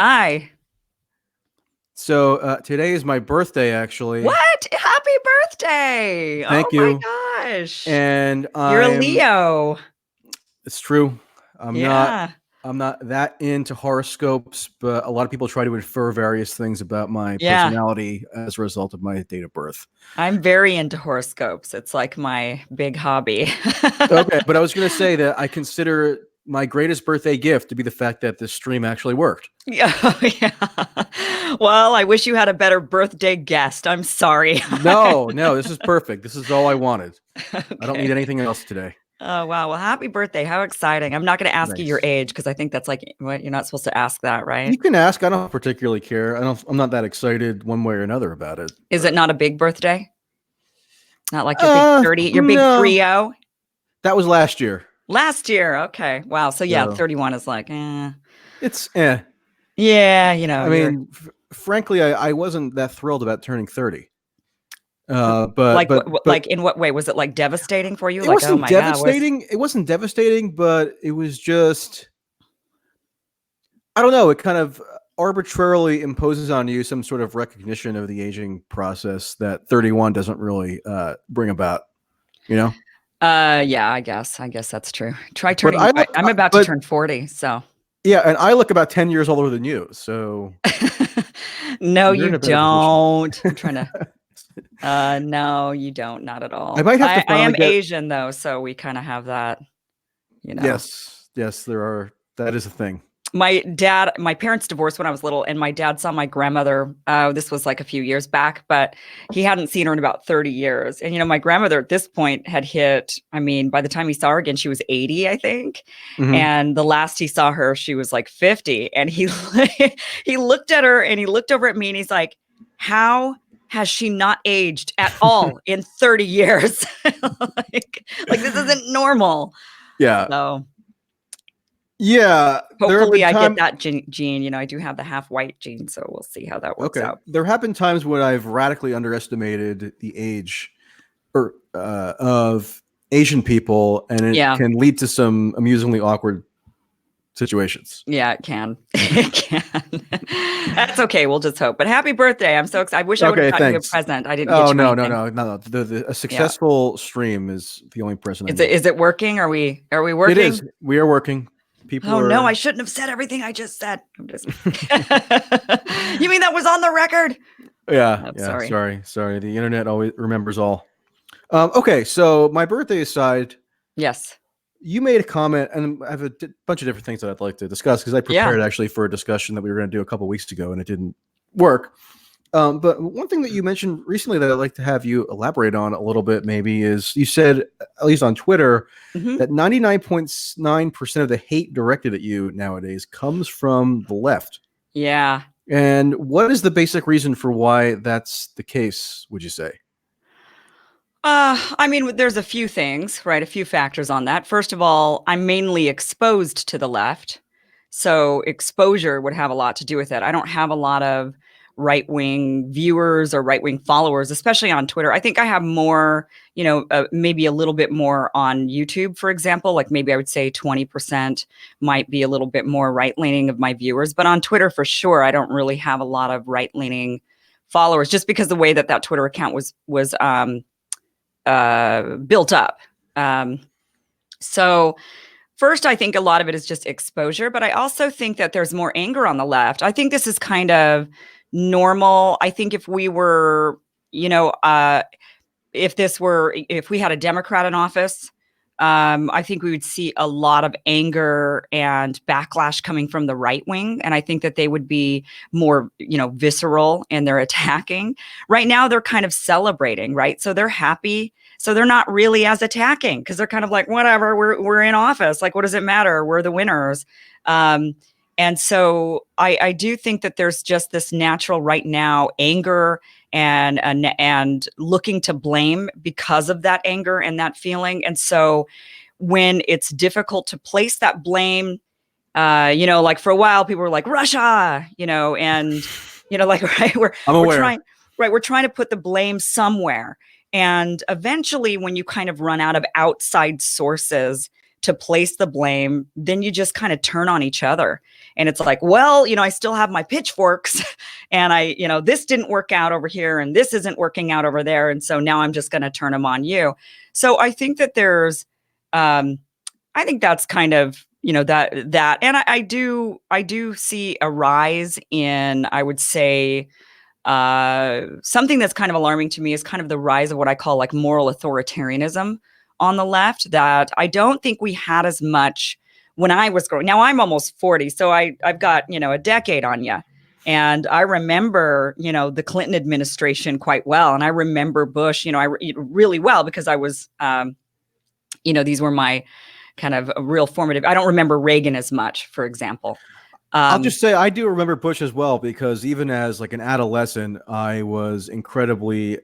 Hi. So today is my birthday, actually. What? Happy birthday. Oh Thank my you. gosh. And You're a Leo. it's true. I'm not, Yeah. I'm not that into horoscopes, but a lot of people try to infer various things about my Yeah. personality as a result of my date of birth. I'm very into horoscopes. It's like my big hobby. Okay, but I was going to say that I consider my greatest birthday gift to be the fact that this stream actually worked. Yeah. Oh, yeah. Well, I wish you had a better birthday guest. I'm sorry. No, this is perfect. This is all I wanted. I don't need Okay. anything else today. Oh, wow. Well, happy birthday. How exciting. I'm not going to ask you your Nice. age because I think that's like what you're not supposed to ask that, right? You can ask. I don't particularly care. I'm not that excited one way or another about it. Is it But not a big birthday? Not like your big 30, your big no, 30? that was last year. Last year, okay. Wow, so yeah, So 31 is like, it's eh. yeah, I you're mean, frankly, I wasn't that thrilled about turning 30. But like, but but like in what way? Was it like devastating for you? it Like, oh wasn't my God, where's devastating. It wasn't devastating, but it was just I don't know. It kind of arbitrarily imposes on you some sort of recognition of the aging process that 31 doesn't really bring about. You know. yeah, I guess that's true. Try But turning, I'm about to but turn 40, so. yeah, and I look about 10 years older than you, so No, you're you in a better position. don't. I'm trying to, no, you don't, not at I all. might have to I finally am get. Asian though, so we kind of have that, you know. Yes, there are. That is a thing. My parents divorced when I was little, and my dad saw my grandmother. This was like a few years back, but he hadn't seen her in about 30 years. And, my grandmother at this point had hit, I mean, by the time he saw her again, she was 80, I think. Hmm. And the last he saw her, she was like 50. And he looked at her and he looked over at me and he's like, how has she not aged at all in 30 years? like this isn't normal. Yeah, So yeah. There have hopefully been I get time. that gene. I do have the half white gene, so we'll see how that works Okay, out. there have been times when I've radically underestimated the age of Asian people, and it Yeah. can lead to some amusingly awkward situations. Yeah, it can. It can. That's okay. We'll just hope. But happy birthday. I'm so excited. I wish I would have Okay, gotten you a thanks. present. I didn't get Oh you no, no, anything. no, no, no. A Yeah. successful stream is the only present I Is it need. is it working? Are we It working? is. We are working. People Oh no, I are. shouldn't have said everything I just said. I'm just You mean that was on the record? Yeah, I'm yeah. sorry. Sorry. The internet always remembers all. Okay, so my birthday aside, Yes. you made a comment, and I have a bunch of different things that I'd like to discuss because I Yeah. prepared actually for a discussion that we were going to do a couple weeks ago, and it didn't work. But one thing that you mentioned recently that I'd like to have you elaborate on a little bit, maybe, is you said, at least on Twitter, Hmm. that 99.9% of the hate directed at you nowadays comes from the left. Yeah. And what is the basic reason for why that's the case, would you say? I mean, there's a few things, right? A few factors on that. First of all, I'm mainly exposed to the left. So exposure would have a lot to do with it. I don't have a lot of right-wing viewers or right-wing followers, especially on Twitter. I think I have more, maybe a little bit more on YouTube, for example. Like maybe I would say 20% might be a little bit more right-leaning of my viewers. But on Twitter, for sure, I don't really have a lot of right-leaning followers just because the way that Twitter account was built up. So first, I think a lot of it is just exposure, but I also think that there's more anger on the left. I think this is kind of normal. I think if we were, if we had a Democrat in office, I think we would see a lot of anger and backlash coming from the right wing. And I think that they would be more, visceral in their attacking. Right now, they're kind of celebrating, right? So they're happy. So they're not really as attacking because they're kind of like, whatever, we're in office. Like, what does it matter? We're the winners. And so I do think that there's just this natural right now anger and looking to blame because of that anger and that feeling. And so when it's difficult to place that blame, like for a while people were like Russia, and like right, I'm we're aware. trying we're trying to put the blame somewhere. And eventually when you kind of run out of outside sources to place the blame, then you just kind of turn on each other. And it's like, well, I still have my pitchforks and this didn't work out over here and this isn't working out over there. And so now I'm just going to turn them on you. So I think that I think that's kind of, that, and I do see a rise in, I would say, something that's kind of alarming to me is kind of the rise of what I call like moral authoritarianism on the left, that I don't think we had as much when I was growing. Now I'm almost 40, so I've got, a decade on you. And I remember, the Clinton administration quite well. And I remember Bush, really well, because I was, these were my kind of real formative. I don't remember Reagan as much, for example. I'll just say I do remember Bush as well, because even as like an adolescent, I was incredibly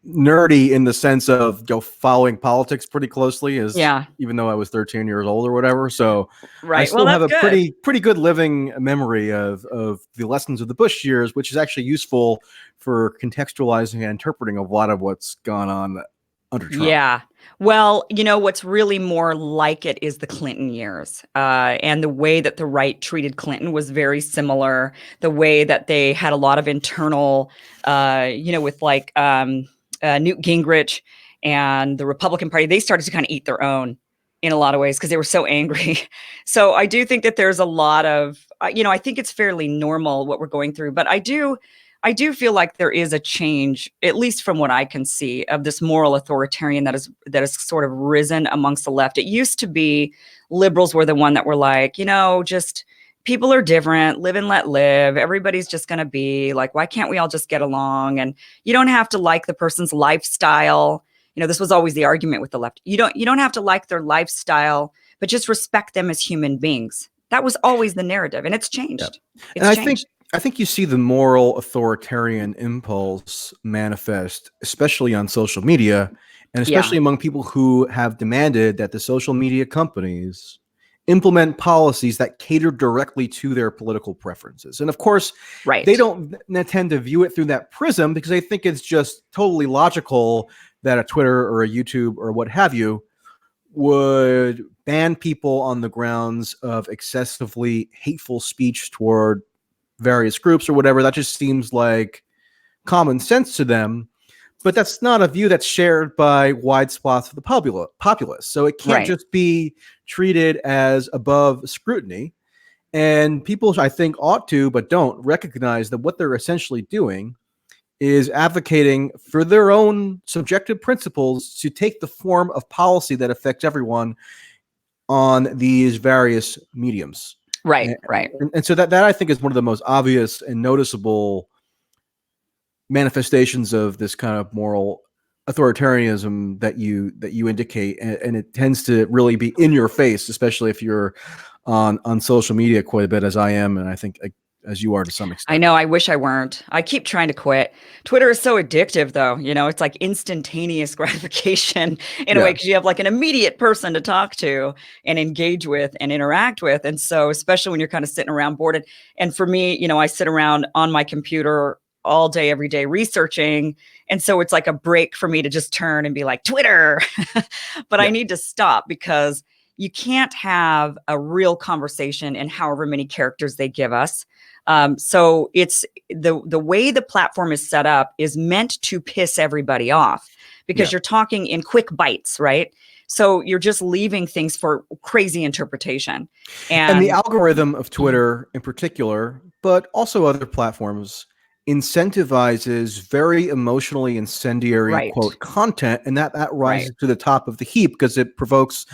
nerdy in the sense of following politics pretty closely, even though I was 13 years old or whatever. So I still have a pretty good living memory of the lessons of the Bush years, which is actually useful for contextualizing and interpreting a lot of what's gone on under Trump. Yeah. Well, what's really more like it is the Clinton years. And the way that the right treated Clinton was very similar. The way that they had a lot of internal, with like Newt Gingrich and the Republican Party, they started to kind of eat their own in a lot of ways because they were so angry. So I do think that there's a lot of, I think it's fairly normal what we're going through, but I do feel like there is a change, at least from what I can see, of this moral authoritarian that has sort of risen amongst the left. It used to be liberals were the one that were like, just people are different, live and let live. Everybody's just going to be like, why can't we all just get along? And you don't have to like the person's lifestyle. This was always the argument with the left. You don't have to like their lifestyle, but just respect them as human beings. That was always the narrative, and it's changed. Yeah. I think you see the moral authoritarian impulse manifest, especially on social media, and especially among people who have demanded that the social media companies implement policies that cater directly to their political preferences. And of course, they don't tend to view it through that prism, because they think it's just totally logical that a Twitter or a YouTube or what have you would ban people on the grounds of excessively hateful speech toward various groups or whatever. That just seems like common sense to them, but that's not a view that's shared by wide swaths of the populace. So it can't just be treated as above scrutiny. And people, I think, ought to, but don't recognize that what they're essentially doing is advocating for their own subjective principles to take the form of policy that affects everyone on these various mediums. Right. And so that I think is one of the most obvious and noticeable manifestations of this kind of moral authoritarianism that you indicate, and it tends to really be in your face, especially if you're on social media quite a bit, as I am, and I think as you are to some extent. I know. I wish I weren't. I keep trying to quit. Twitter is so addictive, though. It's like instantaneous gratification in a way, because you have like an immediate person to talk to and engage with and interact with. And so, especially when you're kind of sitting around bored. And for me, I sit around on my computer all day, every day researching. And so it's like a break for me to just turn and be like, Twitter. But I need to stop, because you can't have a real conversation in however many characters they give us. So it's the way the platform is set up is meant to piss everybody off, because you're talking in quick bites, right? So you're just leaving things for crazy interpretation. And the algorithm of Twitter in particular, but also other platforms, incentivizes very emotionally incendiary quote content, and that rises to the top of the heap because it provokes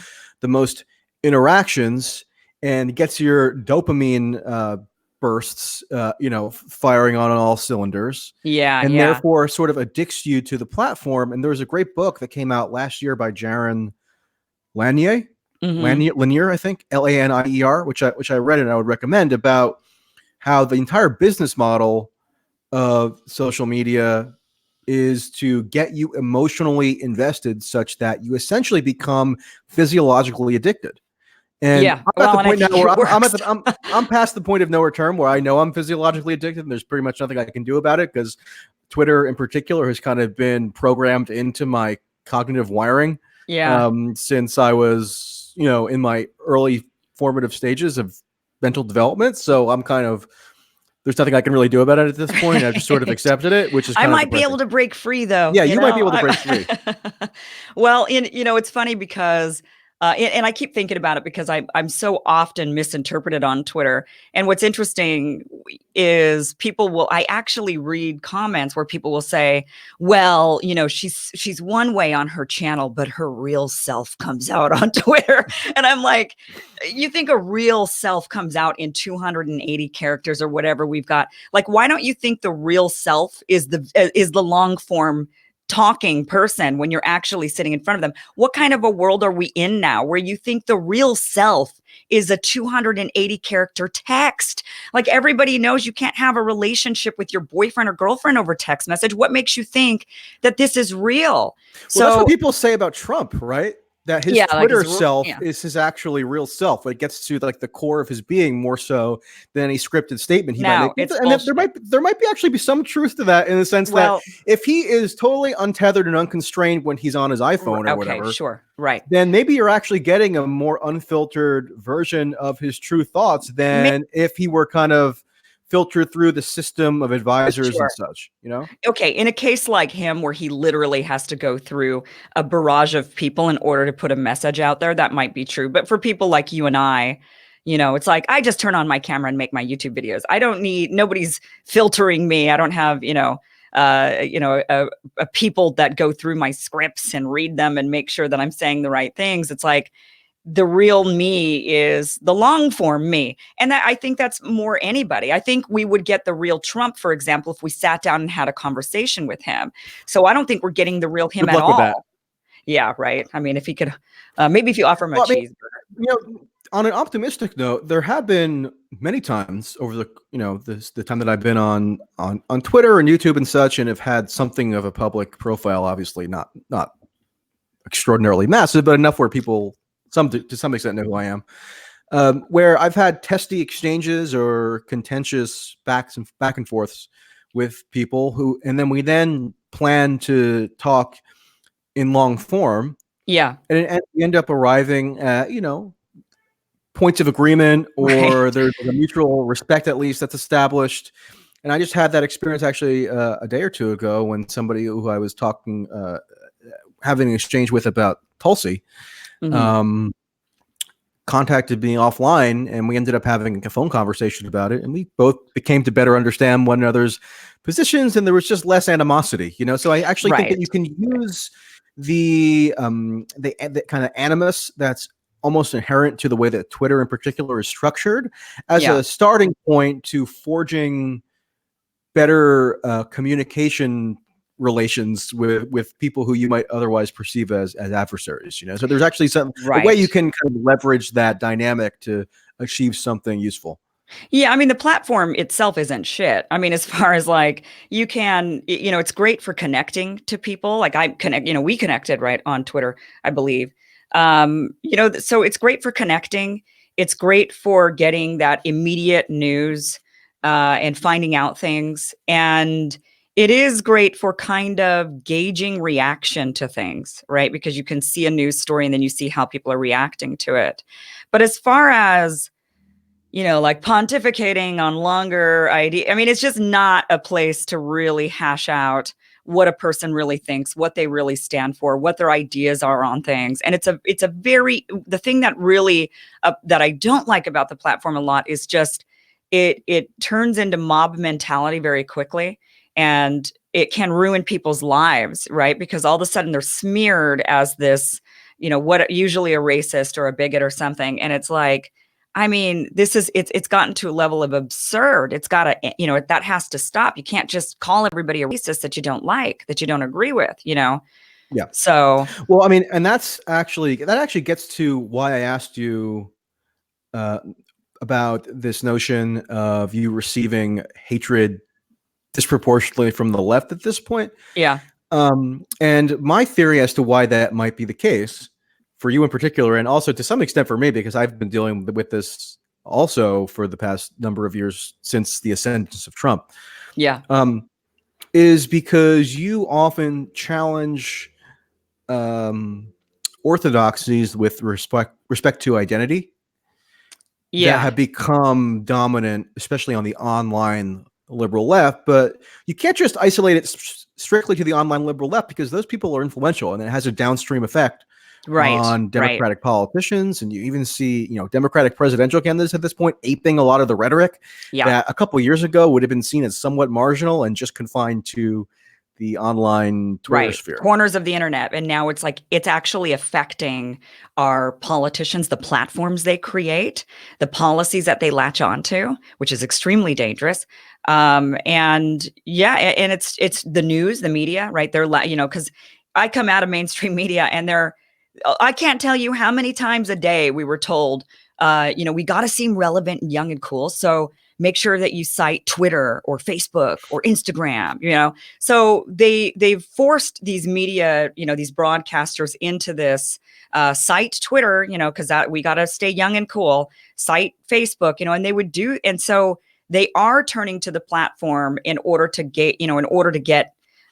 the most interactions and gets your dopamine bursts, firing on all cylinders. And therefore sort of addicts you to the platform. And there was a great book that came out last year by Jaron Lanier, Lanier, I think, Lanier, which I read and I would recommend, about how the entire business model of social media is to get you emotionally invested such that you essentially become physiologically addicted. And I'm at the point now where I'm past the point of no return, where I know I'm physiologically addicted and there's pretty much nothing I can do about it, because Twitter in particular has kind of been programmed into my cognitive wiring since I was in my early formative stages of mental development. So I'm kind of, there's nothing I can really do about it at this point. I've just sort of accepted it, which is I kind of might be depressing. able to break free, though. Yeah, you might be able to break free. Well, it's funny because, and I keep thinking about it because I'm so often misinterpreted on Twitter. And what's interesting is I actually read comments where people will say, well, she's one way on her channel, but her real self comes out on Twitter. And I'm like, you think a real self comes out in 280 characters or whatever we've got? Like, why don't you think the real self is the long form talking person when you're actually sitting in front of them? What kind of a world are we in now where you think the real self is a 280 character text? Like, everybody knows you can't have a relationship with your boyfriend or girlfriend over text message. What makes you think that this is real? Well, that's what people say about Trump, right? That his Twitter self is his actually real self. But it gets to like the core of his being more so than any scripted statement he might make. And there might actually be some truth to that, in the sense that if he is totally untethered and unconstrained when he's on his iPhone or whatever, sure, right, then maybe you're actually getting a more unfiltered version of his true thoughts than if he were kind of filtered through the system of advisors and such, Okay, in a case like him where he literally has to go through a barrage of people in order to put a message out there, that might be true. But for people like you and I, it's like, I just turn on my camera and make my YouTube videos. I don't need, nobody's filtering me. I don't have, a people that go through my scripts and read them and make sure that I'm saying the right things. It's like, the real me is the long form me. And I think that's more anybody. I think we would get the real Trump, for example, if we sat down and had a conversation with him. So I don't think we're getting the real him at all. Yeah, right. I mean, if he could, maybe if you offer him a cheeseburger. On an optimistic note, there have been many times over the time that I've been on Twitter and YouTube and such, and have had something of a public profile, obviously not extraordinarily massive, but enough where people to some extent know who I am, where I've had testy exchanges or contentious back and forths with people and then we plan to talk in long form. Yeah. And we end up arriving at, points of agreement, or there's a mutual respect, at least, that's established. And I just had that experience actually a day or two ago when somebody who I was having an exchange with about Tulsi, contacted me offline, and we ended up having a phone conversation about it, and we both became to better understand one another's positions, and there was just less animosity, so I actually think that you can use the kind of animus that's almost inherent to the way that Twitter in particular is structured as a starting point to forging better communication relations with people who you might otherwise perceive as adversaries, so there's actually a way you can kind of leverage that dynamic to achieve something useful. Yeah, I mean, the platform itself isn't shit. I mean, as far as like, you can, it's great for connecting to people. Like we connected right on Twitter, I believe. So it's great for connecting. It's great for getting that immediate news and finding out things. And it is great for kind of gauging reaction to things, right? Because you can see a news story and then you see how people are reacting to it. But as far as, like pontificating on longer idea, I mean, it's just not a place to really hash out what a person really thinks, what they really stand for, what their ideas are on things. And the thing that really, that I don't like about the platform a lot is just, it turns into mob mentality very quickly. And it can ruin people's lives, right? Because all of a sudden they're smeared as this, what usually a racist or a bigot or something. And it's like, I mean, it's gotten to a level of absurd. It's got to, that has to stop. You can't just call everybody a racist that you don't like, that you don't agree with, Yeah. So, well, I mean, and that actually gets to why I asked you about this notion of you receiving hatred disproportionately from the left at this point. Yeah. And my theory as to why that might be the case for you in particular, and also to some extent for me, because I've been dealing with this also for the past number of years since the ascendance of Trump. Yeah. Is because you often challenge orthodoxies with respect to identity that have become dominant, especially on the online liberal left. But you can't just isolate it strictly to the online liberal left, because those people are influential and it has a downstream effect on Democratic politicians. And you even see, Democratic presidential candidates at this point aping a lot of the rhetoric that a couple of years ago would have been seen as somewhat marginal and just confined to the online Twitter sphere. Corners of the internet. And now it's like, it's actually affecting our politicians, the platforms they create, the policies that they latch onto, which is extremely dangerous. And it's the news, the media, right? They're, because I come out of mainstream media and I can't tell you how many times a day we were told, we got to seem relevant and young and cool. So make sure that you cite Twitter or Facebook or Instagram, So they've forced these media, these broadcasters into this, cite Twitter, because we got to stay young and cool, cite Facebook, and they would do. And so they are turning to the platform in order to get,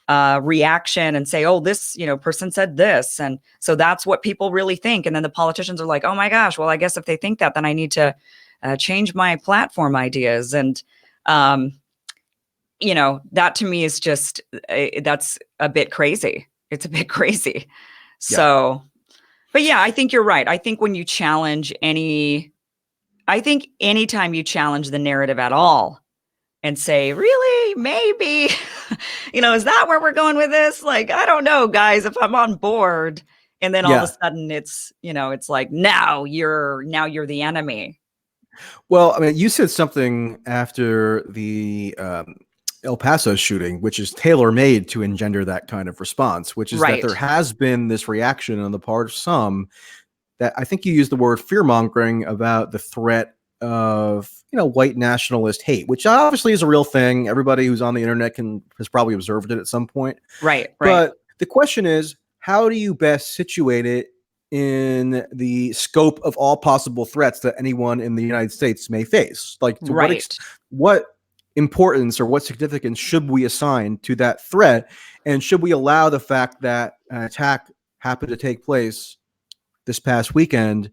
reaction and say, oh, this, person said this. And so that's what people really think. And then the politicians are like, oh my gosh, well, I guess if they think that, then I need to change my platform ideas. And, that to me is just, that's a bit crazy. It's a bit crazy. Yeah. So, but yeah, I think you're right. I think when you challenge anytime you challenge the narrative at all and say, really, maybe, is that where we're going with this? Like, I don't know, guys, if I'm on board. And then all of a sudden it's, it's like, now you're the enemy. Well, I mean, you said something after the El Paso shooting, which is tailor-made to engender that kind of response, which is that there has been this reaction on the part of some that I think you used the word fear-mongering about the threat of, white nationalist hate, which obviously is a real thing. Everybody who's on the internet has probably observed it at some point. Right. But the question is, how do you best situate it in the scope of all possible threats that anyone in the United States may face? Like, to what importance or what significance should we assign to that threat? And should we allow the fact that an attack happened to take place this past weekend,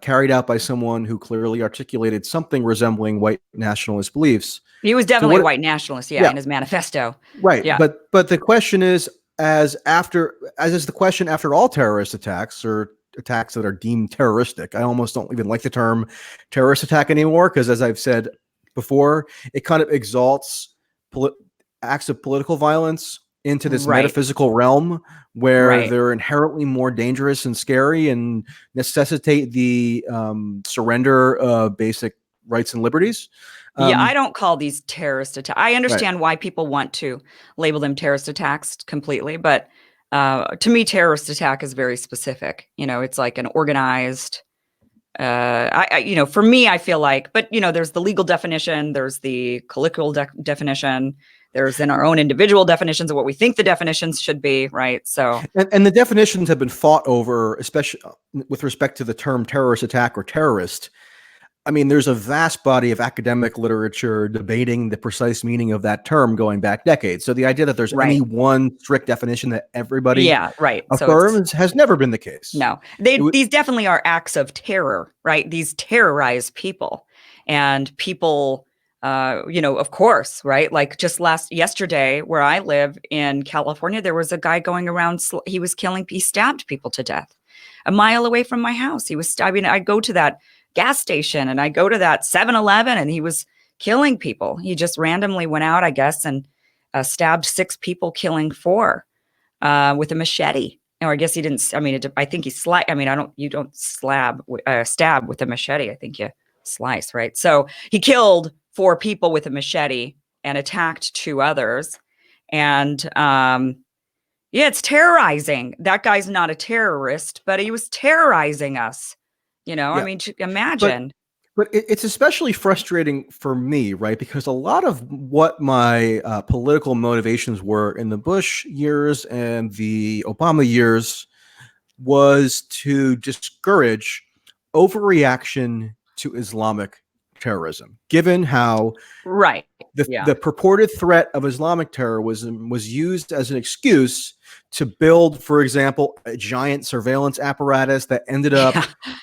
carried out by someone who clearly articulated something resembling white nationalist beliefs? He was definitely a white nationalist, in his manifesto. Right. Yeah. But the question is, as is the question after all terrorist attacks or attacks that are deemed terroristic. I almost don't even like the term terrorist attack anymore, because as I've said before, it kind of exalts acts of political violence into this metaphysical realm where they're inherently more dangerous and scary and necessitate the surrender of basic rights and liberties. I don't call these terrorist attacks. I understand why people want to label them terrorist attacks completely, but to me, terrorist attack is very specific. It's like an organized. For me, I feel like, but there's the legal definition, there's the colloquial definition, there's in our own individual definitions of what we think the definitions should be, right? So, and the definitions have been fought over, especially with respect to the term terrorist attack or terrorist. I mean, there's a vast body of academic literature debating the precise meaning of that term going back decades. So the idea that there's any one strict definition that everybody affirms has never been the case. No, these definitely are acts of terror, right? These terrorize people, and people, of course, right? Like just yesterday, where I live in California, there was a guy going around. He stabbed people to death a mile away from my house. I go to that gas station and I go to that 7-Eleven and he was killing people. He just randomly went out, I guess, and stabbed 6 people, killing 4 with a machete. Or I guess he didn't. I mean, I think he sliced. I mean, you don't stab with a machete. I think you slice, right? So he killed 4 people with a machete and attacked 2 others. And it's terrorizing. That guy's not a terrorist, but he was terrorizing us. I mean, imagine. But it's especially frustrating for me, right? Because a lot of what my political motivations were in the Bush years and the Obama years was to discourage overreaction to Islamic terrorism, given how the purported threat of Islamic terrorism was used as an excuse to build, for example, a giant surveillance apparatus that ended up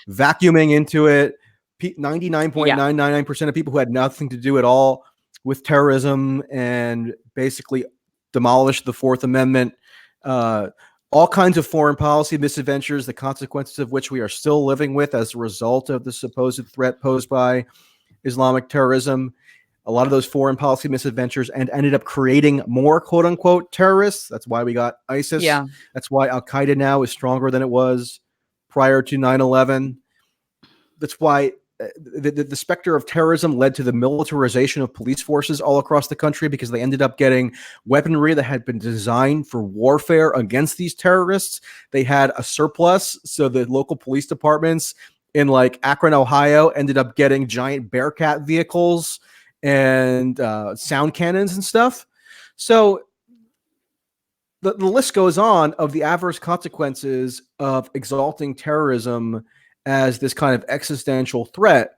vacuuming into it 99.999% of people who had nothing to do at all with terrorism, and basically demolished the Fourth Amendment. All kinds of foreign policy misadventures, the consequences of which we are still living with as a result of the supposed threat posed by Islamic terrorism. A lot of those foreign policy misadventures and ended up creating more quote unquote terrorists. That's why we got ISIS. Yeah. That's why Al Qaeda now is stronger than it was prior to 9/11. That's why the specter of terrorism led to the militarization of police forces all across the country, because they ended up getting weaponry that had been designed for warfare against these terrorists. They had a surplus, so the local police departments in like Akron, Ohio, ended up getting giant Bearcat vehicles and sound cannons and stuff. So the list goes on of the adverse consequences of exalting terrorism as this kind of existential threat,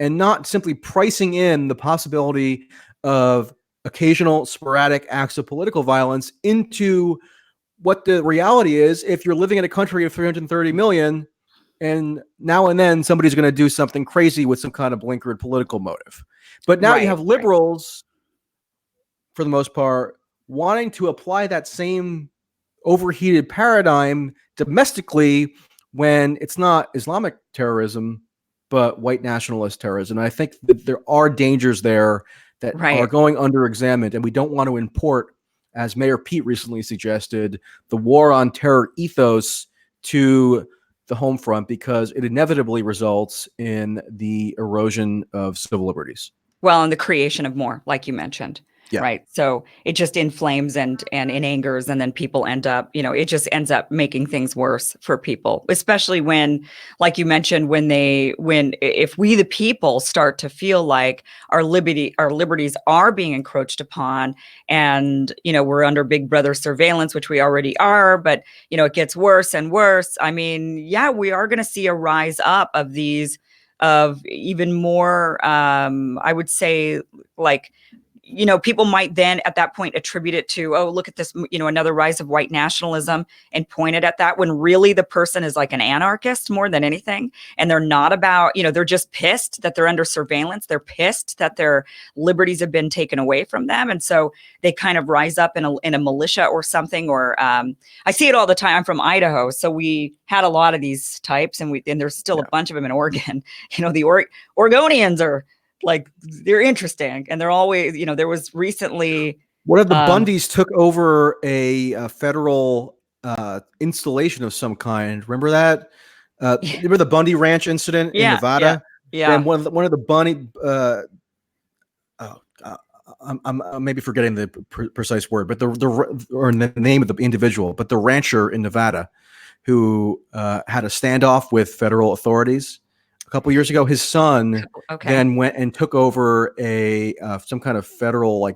and not simply pricing in the possibility of occasional sporadic acts of political violence into what the reality is. If you're living in a country of 330 million, and now and then somebody's going to do something crazy with some kind of blinkered political motive. But now you have liberals, for the most part, wanting to apply that same overheated paradigm domestically when it's not Islamic terrorism, but white nationalist terrorism. And I think that there are dangers there that are going under-examined, and we don't want to import, as Mayor Pete recently suggested, the war on terror ethos to the home front, because it inevitably results in the erosion of civil liberties. Well, and the creation of more, like you mentioned. Yeah. Right. So it just inflames and in angers, and then people end up, it just ends up making things worse for people, especially when, like you mentioned, if we, the people, start to feel like our liberties are being encroached upon, and, we're under Big Brother surveillance, which we already are, but, it gets worse and worse. I mean, yeah, we are going to see a rise up of these, of even more, I would say, like, people might then at that point attribute it to, oh, look at this, another rise of white nationalism, and point it at that, when really the person is like an anarchist more than anything. And they're not about, they're just pissed that they're under surveillance. They're pissed that their liberties have been taken away from them. And so they kind of rise up in a militia or something, or I see it all the time. I'm from Idaho. So we had a lot of these types, and there's still a bunch of them in Oregon. The Oregonians are, like, they're interesting, and they're always, there was recently one of the Bundys took over a federal installation of some kind. Remember that? Remember the Bundy Ranch incident in Nevada? Yeah. And one of the Bundy, I'm maybe forgetting the precise word, but the name of the individual, but the rancher in Nevada who had a standoff with federal authorities a couple years ago. His son then went and took over some kind of federal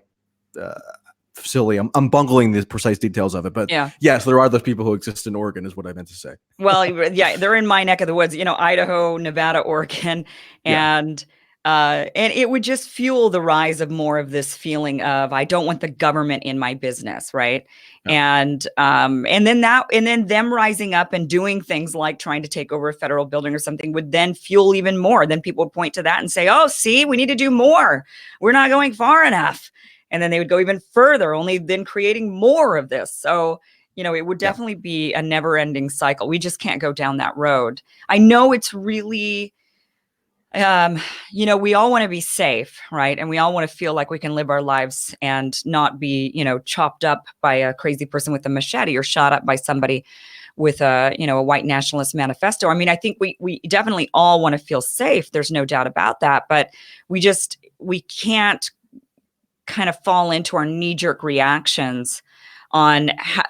facility. I'm bungling the precise details of it, but yes, there are those people who exist in Oregon, is what I meant to say. Well, yeah, they're in my neck of the woods, Idaho, Nevada, Oregon, and it would just fuel the rise of more of this feeling of, I don't want the government in my business, right? Yeah. And then them rising up and doing things like trying to take over a federal building or something would then fuel even more. Then people would point to that and say, oh, see, we need to do more. We're not going far enough. And then they would go even further, only then creating more of this. So, it would definitely be a never-ending cycle. We just can't go down that road. I know it's really, we all want to be safe, right? And we all want to feel like we can live our lives and not be, chopped up by a crazy person with a machete, or shot up by somebody with a white nationalist manifesto. I mean, I think we definitely all want to feel safe. There's no doubt about that. But we can't kind of fall into our knee-jerk reactions on how,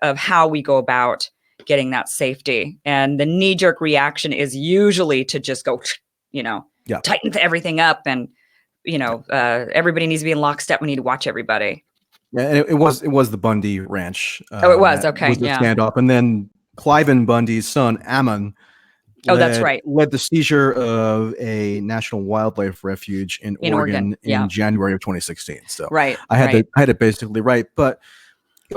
of how we go about getting that safety. And the knee-jerk reaction is usually to just go, tighten everything up, and everybody needs to be in lockstep. We need to watch everybody. Yeah, and it was the Bundy Ranch. It was okay. Was the standoff, and then Cliven Bundy's son Ammon Oh, that's right. led the seizure of a national wildlife refuge in In Oregon. Oregon in Yeah. January of 2016. So Right. I had Right. it basically right. But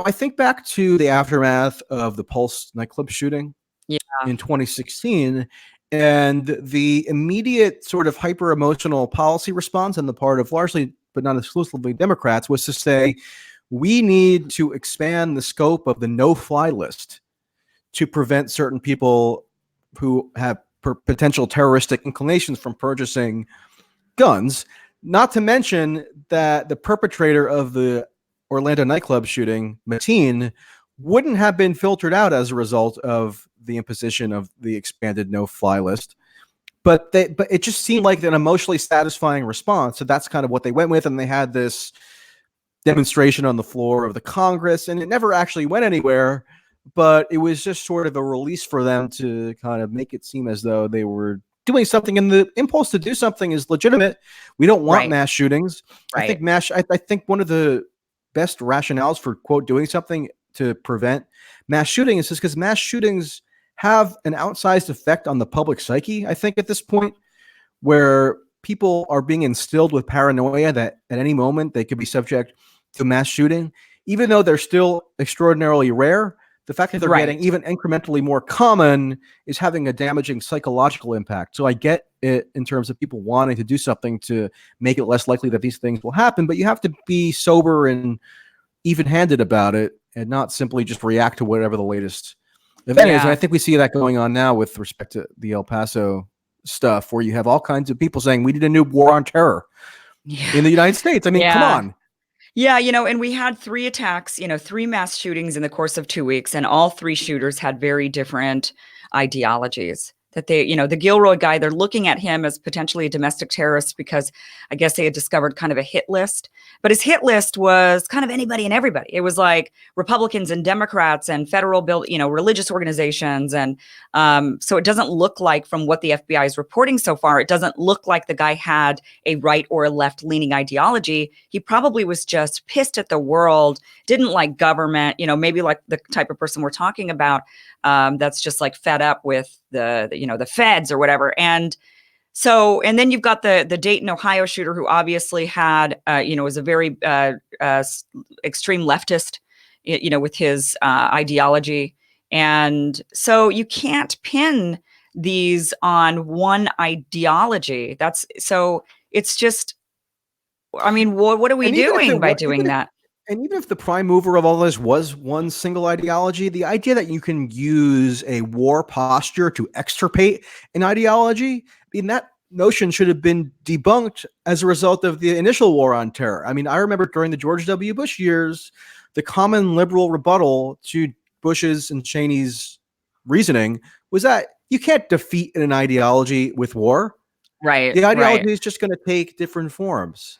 I think back to the aftermath of the Pulse nightclub shooting Yeah. in 2016, and the immediate sort of hyper emotional policy response on the part of largely, but not exclusively, Democrats was to say, we need to expand the scope of the no-fly list to prevent certain people who have potential terroristic inclinations from purchasing guns. Not to mention that the perpetrator of the Orlando nightclub shooting, Mateen, wouldn't have been filtered out as a result of the imposition of the expanded no-fly list. But it just seemed like an emotionally satisfying response. So that's kind of what they went with, and they had this demonstration on the floor of the Congress, and it never actually went anywhere. But it was just sort of a release for them to kind of make it seem as though they were doing something, and the impulse to do something is legitimate. We don't want mass shootings. Right. I think one of the best rationales for, quote, doing something to prevent mass shooting is just because mass shootings have an outsized effect on the public psyche, I think, at this point, where people are being instilled with paranoia that at any moment they could be subject to mass shooting, even though they're still extraordinarily rare. The fact that they're getting even incrementally more common is having a damaging psychological impact. So I get it in terms of people wanting to do something to make it less likely that these things will happen, but you have to be sober and even-handed about it and not simply just react to whatever the latest event is. And I think we see that going on now with respect to the El Paso stuff, where you have all kinds of people saying we need a new war on terror in the United States. I mean, come on. Yeah, and we had 3 attacks, 3 mass shootings in the course of 2 weeks, and all 3 shooters had very different ideologies. That they, the Gilroy guy, they're looking at him as potentially a domestic terrorist because I guess they had discovered kind of a hit list. But his hit list was kind of anybody and everybody. It was like Republicans and Democrats and federal religious organizations. And so it doesn't look like, from what the FBI is reporting so far, it doesn't look like the guy had a right or a left-leaning ideology. He probably was just pissed at the world, didn't like government, maybe like the type of person we're talking about, that's just like fed up with the feds or whatever. And so, and then you've got the Dayton, Ohio shooter, who obviously had, was a very extreme leftist, with his ideology. And so you can't pin these on one ideology. So it's just, I mean, what are we doing by doing that? And even if the prime mover of all this was one single ideology, the idea that you can use a war posture to extirpate an ideology, I mean, that notion should have been debunked as a result of the initial war on terror. I mean, I remember during the George W. Bush years, the common liberal rebuttal to Bush's and Cheney's reasoning was that you can't defeat an ideology with war. Right. The ideology is just going to take different forms.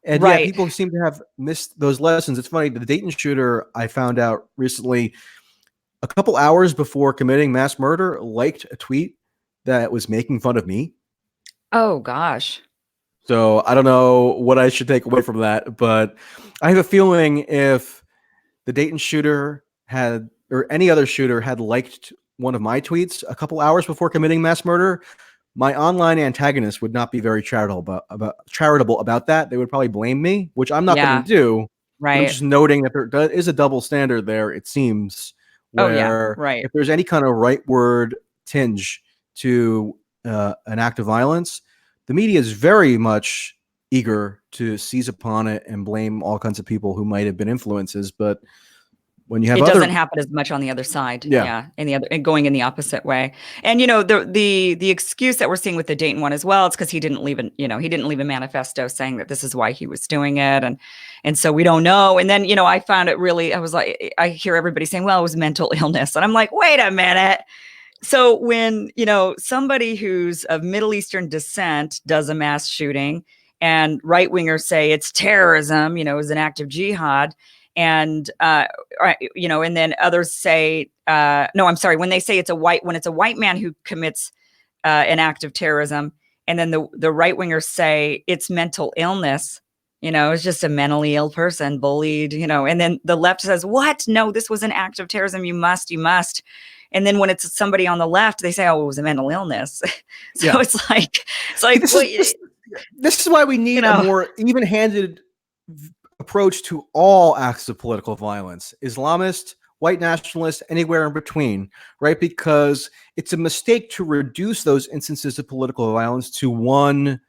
And yeah, people seem to have missed those lessons. It's funny, the Dayton shooter, I found out recently, a couple hours before committing mass murder, liked a tweet that was making fun of me. Oh, gosh. So I don't know what I should take away from that, but I have a feeling if the Dayton shooter had, or any other shooter had liked one of my tweets a couple hours before committing mass murder, my online antagonist would not be very charitable about that. They would probably blame me, which I'm not going to do. Right. I'm just noting that there is a double standard there, it seems, where if there's any kind of rightward tinge to an act of violence, the media is very much eager to seize upon it and blame all kinds of people who might have been influences. But when you have doesn't happen as much on the other side. And going in the opposite way. And the excuse that we're seeing with the Dayton one as well, it's because he didn't leave a manifesto saying that this is why he was doing it, and so we don't know. And then I found it really, I was like, I hear everybody saying, well, it was mental illness, and I'm like, wait a minute. So when somebody who's of Middle Eastern descent does a mass shooting, and right wingers say it's terrorism, it was an act of jihad. And, and then others say, no, I'm sorry. When they say it's a white man who commits an act of terrorism, and then the right wingers say it's mental illness, it's just a mentally ill person bullied, and then the left says, what? No, this was an act of terrorism. You must. And then when it's somebody on the left, they say, "Oh, it was a mental illness." So it's like, See, this is why we need a more even-handed approach to all acts of political violence, Islamist, white nationalist, anywhere in between, right? Because it's a mistake to reduce those instances of political violence to one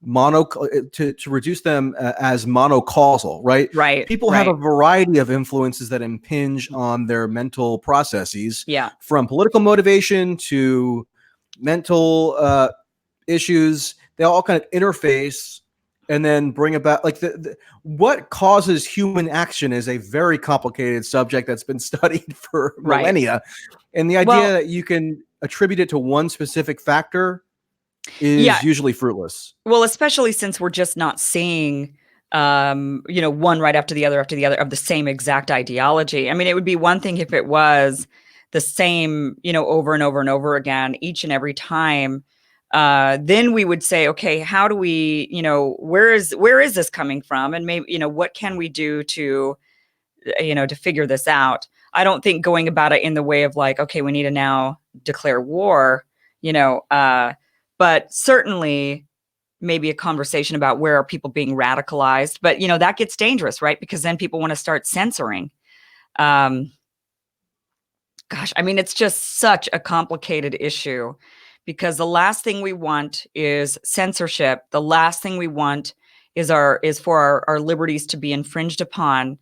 to reduce them as monocausal, right? Right. People have a variety of influences that impinge on their mental processes, from political motivation to mental issues. They all kind of interface and then bring about, like, what causes human action is a very complicated subject that's been studied for millennia. And the idea that you can attribute it to one specific factor is usually fruitless. Well, especially since we're just not seeing, one right after the other of the same exact ideology. I mean, it would be one thing if it was the same, over and over and over again, each and every time. Then we would say, okay, how do we, where is this coming from? And maybe, what can we do to, to figure this out? I don't think going about it in the way of like, okay, we need to now declare war, but certainly maybe a conversation about where are people being radicalized. But, that gets dangerous, right? Because then people want to start censoring. Gosh, I mean, it's just such a complicated issue, because the last thing we want is censorship. The last thing we want is for our liberties to be infringed upon.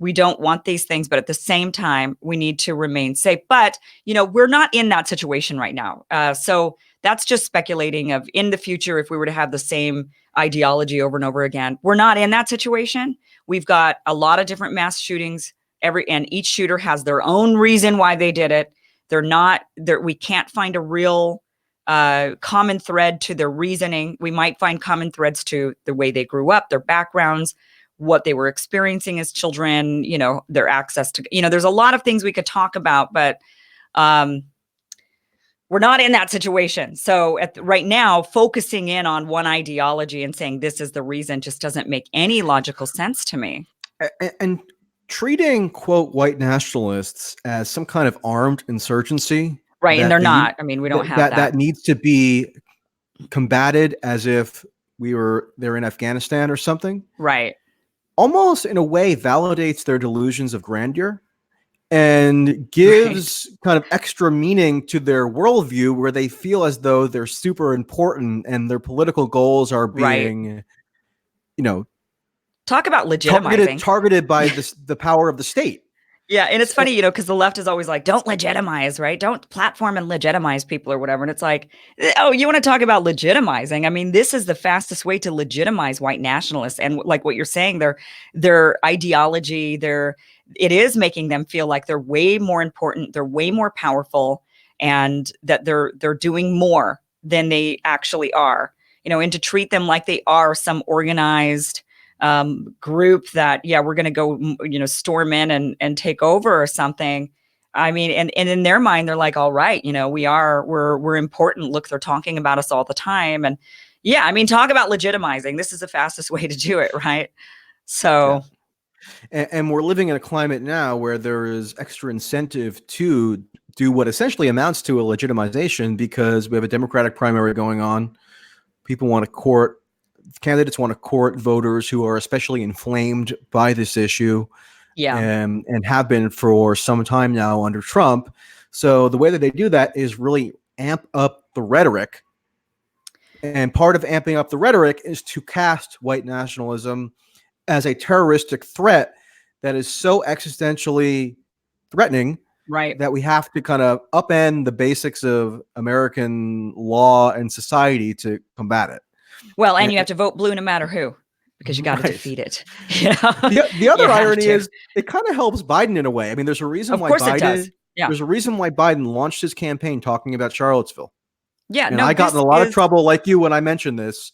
We don't want these things, but at the same time, we need to remain safe. But, we're not in that situation right now. So that's just speculating of in the future, if we were to have the same ideology over and over again. We're not in that situation. We've got a lot of different mass shootings, and each shooter has their own reason why they did it. We can't find a real common thread to their reasoning. We might find common threads to the way they grew up, their backgrounds, what they were experiencing as children, their access to, there's a lot of things we could talk about, but we're not in that situation. So right now, focusing in on one ideology and saying this is the reason just doesn't make any logical sense to me. And treating, quote, white nationalists as some kind of armed insurgency. Right. And they're not. I mean, we don't have that. That needs to be combated as if they're in Afghanistan or something. Right. Almost in a way validates their delusions of grandeur and gives kind of extra meaning to their worldview, where they feel as though they're super important and their political goals are being, talk about legitimizing, targeted by the power of the state. Yeah. And it's funny, because the left is always like, don't legitimize, right? Don't platform and legitimize people or whatever. And it's like, oh, you want to talk about legitimizing? I mean, this is the fastest way to legitimize white nationalists. And like what you're saying, their ideology, it is making them feel like they're way more important, they're way more powerful, and that they're doing more than they actually are, and to treat them like they are some organized group that, we're going to go, storm in and take over or something. I mean, and in their mind, they're like, all right, we're important. Look, they're talking about us all the time. And I mean, talk about legitimizing. This is the fastest way to do it. Right. So. Yeah. And we're living in a climate now where there is extra incentive to do what essentially amounts to a legitimization, because we have a Democratic primary going on. Candidates want to court voters who are especially inflamed by this issue, and have been for some time now under Trump. So the way that they do that is really amp up the rhetoric. And part of amping up the rhetoric is to cast white nationalism as a terroristic threat that is so existentially threatening, right, that we have to kind of upend the basics of American law and society to combat it. Well, and you have to vote blue no matter who, because you got to defeat it. The other irony is it kind of helps Biden in a way. I mean, there's a reason why there's a reason why Biden launched his campaign talking about Charlottesville. Yeah, and I got in a lot of trouble like you when I mentioned this,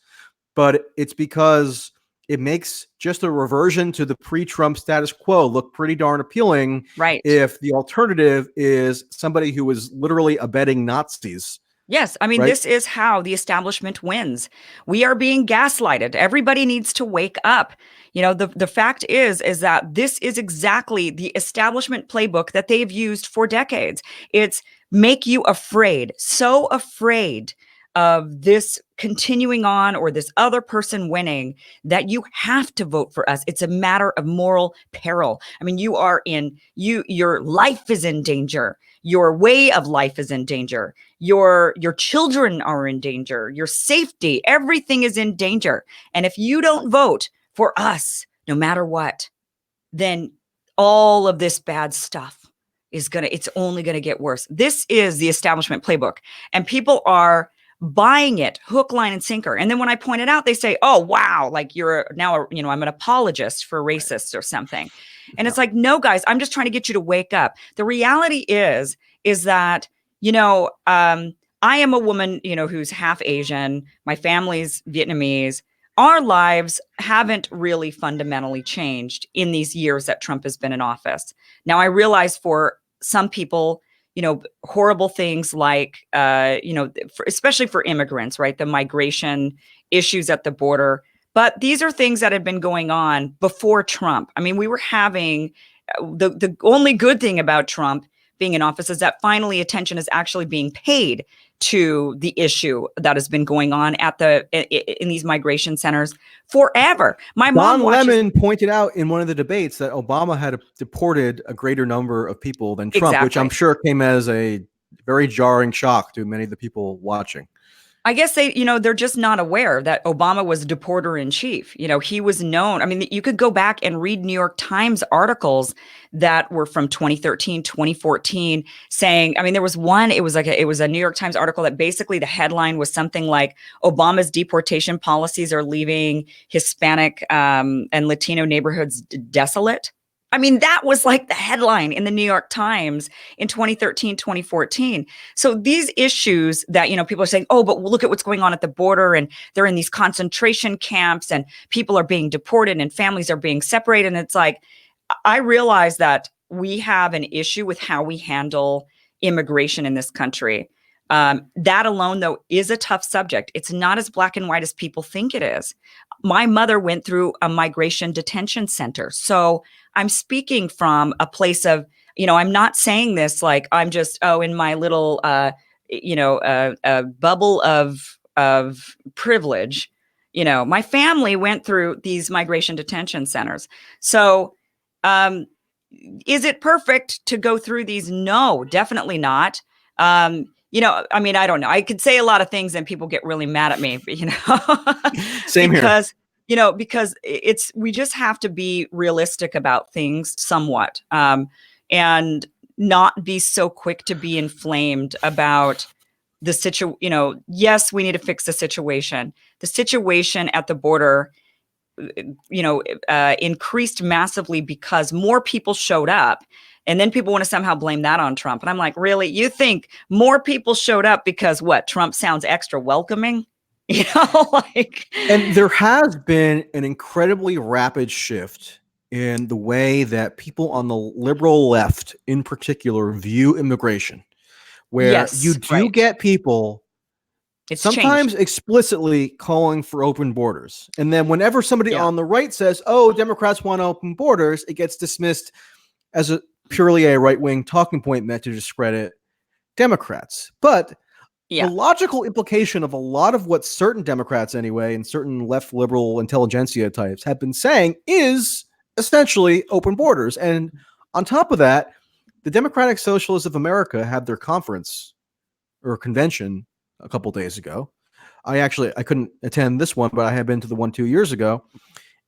but it's because it makes just a reversion to the pre-Trump status quo look pretty darn appealing. Right. If the alternative is somebody who is literally abetting Nazis. Yes, I mean, right? this is how the establishment wins. We are being gaslighted. Everybody needs to wake up. The fact is that this is exactly the establishment playbook that they've used for decades. It's make you afraid, so afraid of this continuing on or this other person winning that you have to vote for us. It's a matter of moral peril. I mean, your life is in danger. Your way of life is in danger. Your children are in danger. Your safety, everything is in danger. And if you don't vote for us, no matter what, then all of this bad stuff it's only gonna get worse. This is the establishment playbook, and people are buying it hook, line, and sinker. And then when I point it out, they say, "Oh, wow, like I'm an apologist for racists or something." And Yeah. it's like, no, guys, I'm just trying to get you to wake up. The reality is that you know, I am a woman, who's half Asian. My family's Vietnamese. Our lives haven't really fundamentally changed in these years that Trump has been in office. Now, I realize for some people, horrible things like, especially for immigrants, right? The migration issues at the border. But these are things that had been going on before Trump. I mean, we were having the only good thing about Trump being in office is that finally attention is actually being paid to the issue that has been going on in these migration centers forever. My mom Don watches. Lemon pointed out in one of the debates that Obama had deported a greater number of people than Trump, which I'm Exactly. sure came as a very jarring shock to many of the people watching. I guess they're just not aware that Obama was deporter in chief. He was known. I mean, you could go back and read New York Times articles that were from 2013, 2014 saying, I mean, there was one, it was a New York Times article that basically the headline was something like Obama's deportation policies are leaving Hispanic and Latino neighborhoods desolate. I mean, that was like the headline in the New York Times in 2013, 2014. So these issues that, people are saying, oh, but look at what's going on at the border, and they're in these concentration camps and people are being deported and families are being separated. And it's like, I realize that we have an issue with how we handle immigration in this country. That alone, though, is a tough subject. It's not as black and white as people think it is. My mother went through a migration detention center. So I'm speaking from a place of, I'm not saying this like I'm just, in my little, bubble of privilege. My family went through these migration detention centers. So, is it perfect to go through these? No, definitely not. I mean, I don't know. I could say a lot of things and people get really mad at me, Same here. because we just have to be realistic about things somewhat, and not be so quick to be inflamed about the situation. Yes, we need to fix the situation. The situation at the border, increased massively because more people showed up. And then people want to somehow blame that on Trump. And I'm like, really? You think more people showed up because what? Trump sounds extra welcoming? And there has been an incredibly rapid shift in the way that people on the liberal left in particular view immigration, where you Yes, do right. get people It's sometimes changed. explicitly calling for open borders. And then whenever somebody Yeah. on the right says, oh, Democrats want open borders, it gets dismissed as purely a right-wing talking point meant to discredit Democrats. But the Yeah. logical implication of a lot of what certain Democrats anyway, and certain left liberal intelligentsia types have been saying is essentially open borders. And on top of that, the Democratic Socialists of America had their conference or convention a couple days ago. I couldn't attend this one, but I had been to the one 2 years ago.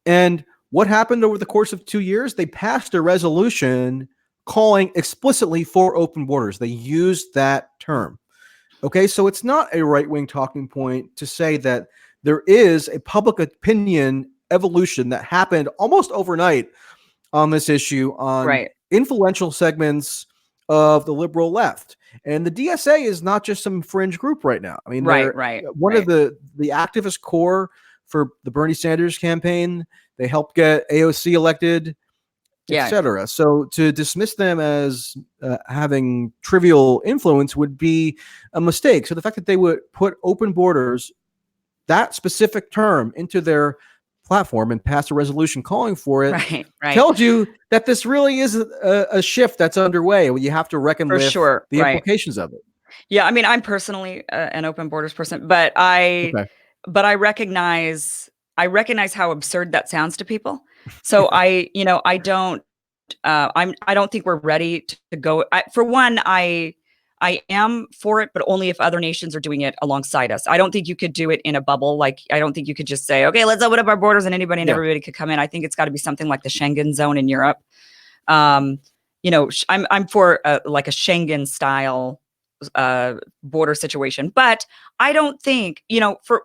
And what happened over the course of 2 years? They passed a resolution calling explicitly for open borders. They used that term. Okay, so it's not a right-wing talking point to say that there is a public opinion evolution that happened almost overnight on this issue on Right. influential segments of the liberal left. And the DSA is not just some fringe group right now. I mean, Right. they're Right. one Right. of the activist core for the Bernie Sanders campaign. They helped get AOC elected. Yeah. etc. So to dismiss them as having trivial influence would be a mistake. So the fact that they would put open borders, that specific term, into their platform and pass a resolution calling for it, Right. tells you that this really is a shift that's underway. You have to reckon For with sure. the Right. implications of it. Yeah. I mean, I'm personally an open borders person, but Okay. I recognize how absurd that sounds to people. So I don't, I don't think we're ready to go. For one, I am for it, but only if other nations are doing it alongside us. I don't think you could do it in a bubble. Like, I don't think you could just say, okay, let's open up our borders and anybody and Yeah. everybody could come in. I think it's got to be something like the Schengen zone in Europe. I'm for like a Schengen style border situation, but I don't think,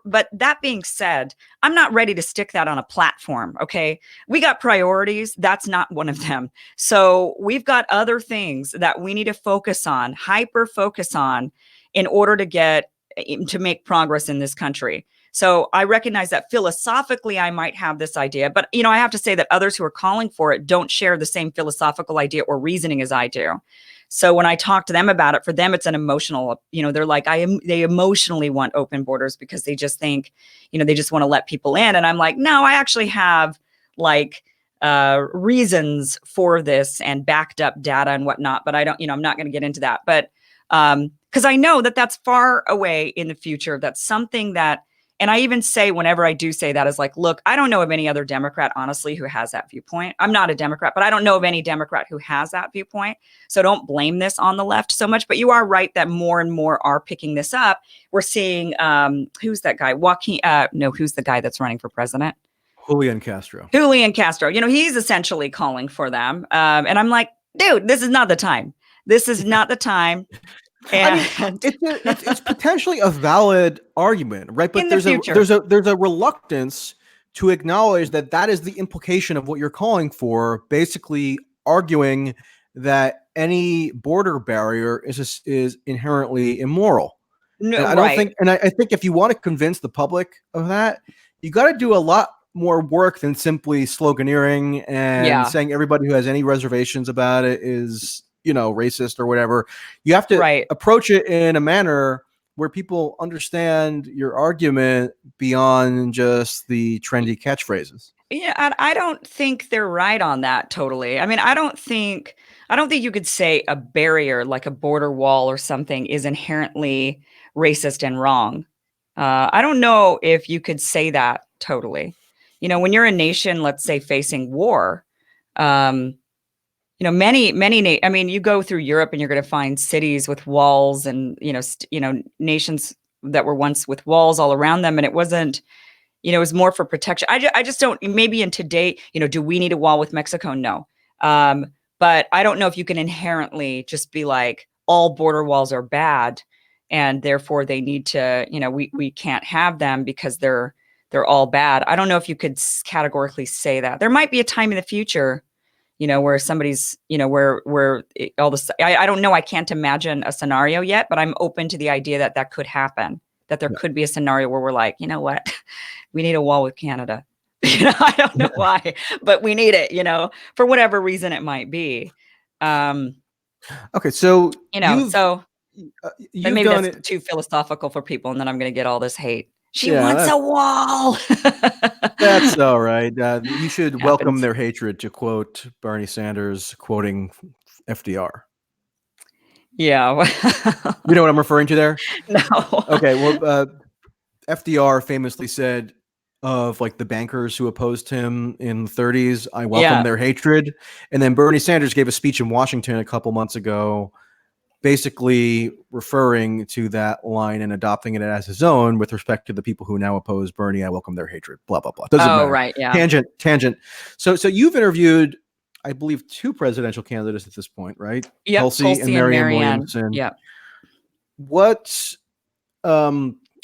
but that being said, I'm not ready to stick that on a platform. Okay. We got priorities. That's not one of them. So we've got other things that we need to focus on, hyper focus on, in order to make progress in this country. So I recognize that philosophically I might have this idea, but I have to say that others who are calling for it don't share the same philosophical idea or reasoning as I do. So when I talk to them about it, for them it's an emotional, they're like, they emotionally want open borders because they just think, they just want to let people in. And I'm like, no, I actually have like reasons for this and backed up data and whatnot, but I don't, I'm not going to get into that. But because I know that that's far away in the future. That's something that, and I even say, whenever I do say that, is like, look, I don't know of any other Democrat, honestly, who has that viewpoint. I'm not a Democrat, but I don't know of any Democrat who has that viewpoint. So don't blame this on the left so much. But you are right that more and more are picking this up. We're seeing, who's that guy? Who's the guy that's running for president? Julian Castro. He's essentially calling for them. And I'm like, dude, this is not the time. This is not the time. And I mean, it's potentially a valid argument, right? But there's a reluctance to acknowledge that is the implication of what you're calling for, basically arguing that any border barrier is inherently immoral. No, and I don't think, and I think if you want to convince the public of that, you got to do a lot more work than simply sloganeering and saying everybody who has any reservations about it is racist or whatever. You have to approach it in a manner where people understand your argument beyond just the trendy catchphrases. Yeah, I don't think they're right on that totally. I mean, I don't think you could say a barrier like a border wall or something is inherently racist and wrong. I don't know if you could say that totally. When you're a nation, let's say, facing war, I mean, you go through Europe and you're going to find cities with walls and, nations that were once with walls all around them. And it wasn't, it was more for protection. I just don't, maybe in today, do we need a wall with Mexico? No. But I don't know if you can inherently just be like, all border walls are bad and therefore they need to, we can't have them because they're all bad. I don't know if you could categorically say that. There might be a time in the future where somebody's, where all this, I don't know. I can't imagine a scenario yet, but I'm open to the idea that could happen, that there could be a scenario where we're like, you know what, we need a wall with Canada. I don't know why, but we need it, for whatever reason it might be. Okay. So, maybe that's too philosophical for people. And then I'm going to get all this hate. She wants a wall. That's all right. You should welcome their hatred, to quote Bernie Sanders, quoting FDR. Yeah. You know what I'm referring to there? No. Okay. Well, FDR famously said of like the bankers who opposed him in the 30s, I welcome their hatred. And then Bernie Sanders gave a speech in Washington a couple months ago, basically referring to that line and adopting it as his own with respect to the people who now oppose Bernie. I welcome their hatred, blah, blah, blah. Doesn't matter. Right. Yeah. Tangent. So you've interviewed, I believe, 2 presidential candidates at this point, right? Yep. Tulsi and Marianne Williamson. Yeah. What,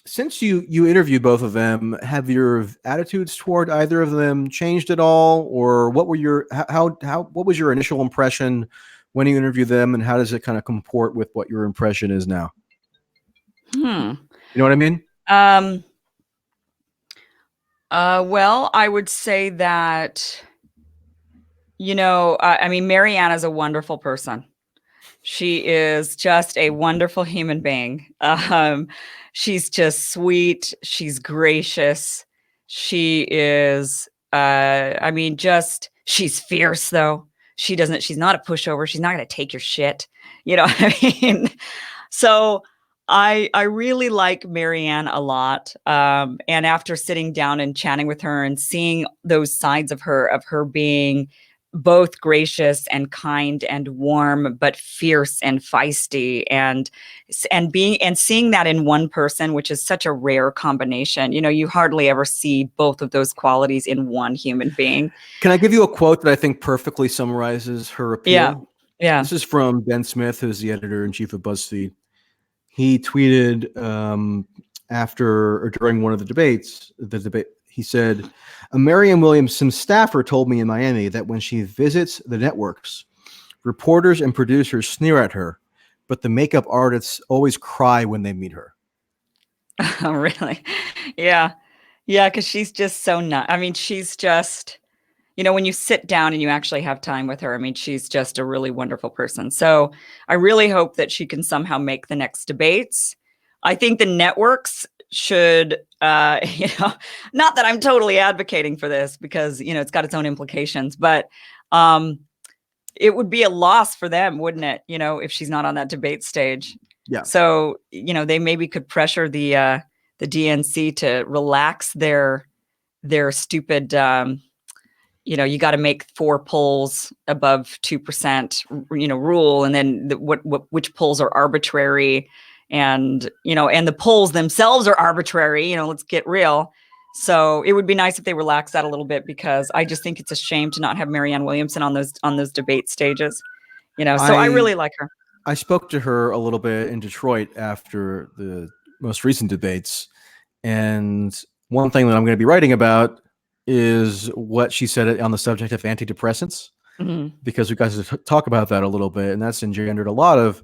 since you interviewed both of them, have your attitudes toward either of them changed at all? Or what were your, what was your initial impression when you interview them, and how does it kind of comport with what your impression is now? You know what I mean? Well, I would say that, I mean, Marianne is a wonderful person. She is just a wonderful human being. She's just sweet. She's gracious. She is, I mean, she's fierce though. She's not a pushover. She's not going to take your shit. You know what I mean? So I really like Marianne a lot. And after sitting down and chatting with her and seeing those sides of her being both gracious and kind and warm, but fierce and feisty, and seeing that in one person, which is such a rare combination. You hardly ever see both of those qualities in one human being. Can I give you a quote that I think perfectly summarizes her appeal? Yeah. This is from Ben Smith, who's the editor-in-chief of BuzzFeed. He tweeted after or during one of the debates, he said, "A Marianne Williamson staffer told me in Miami that when she visits the networks, reporters and producers sneer at her, but the makeup artists always cry when they meet her." Oh, really? Yeah. Yeah, because she's just so nice. I mean, she's just, when you sit down and you actually have time with her, I mean, she's just a really wonderful person. So I really hope that she can somehow make the next debates. I think the networks should, not that I'm totally advocating for this because, it's got its own implications, but it would be a loss for them, wouldn't it? If she's not on that debate stage. Yeah. So, they maybe could pressure the DNC to relax their stupid, you got to make 4 polls above 2%, rule. And then which polls are arbitrary, and the polls themselves are arbitrary, let's get real. So it would be nice if they relax that a little bit, because I just think it's a shame to not have Marianne Williamson on those debate stages, so I really like her. I spoke to her a little bit in Detroit after the most recent debates. And one thing that I'm going to be writing about is what she said on the subject of antidepressants, because we got to talk about that a little bit. And that's engendered a lot of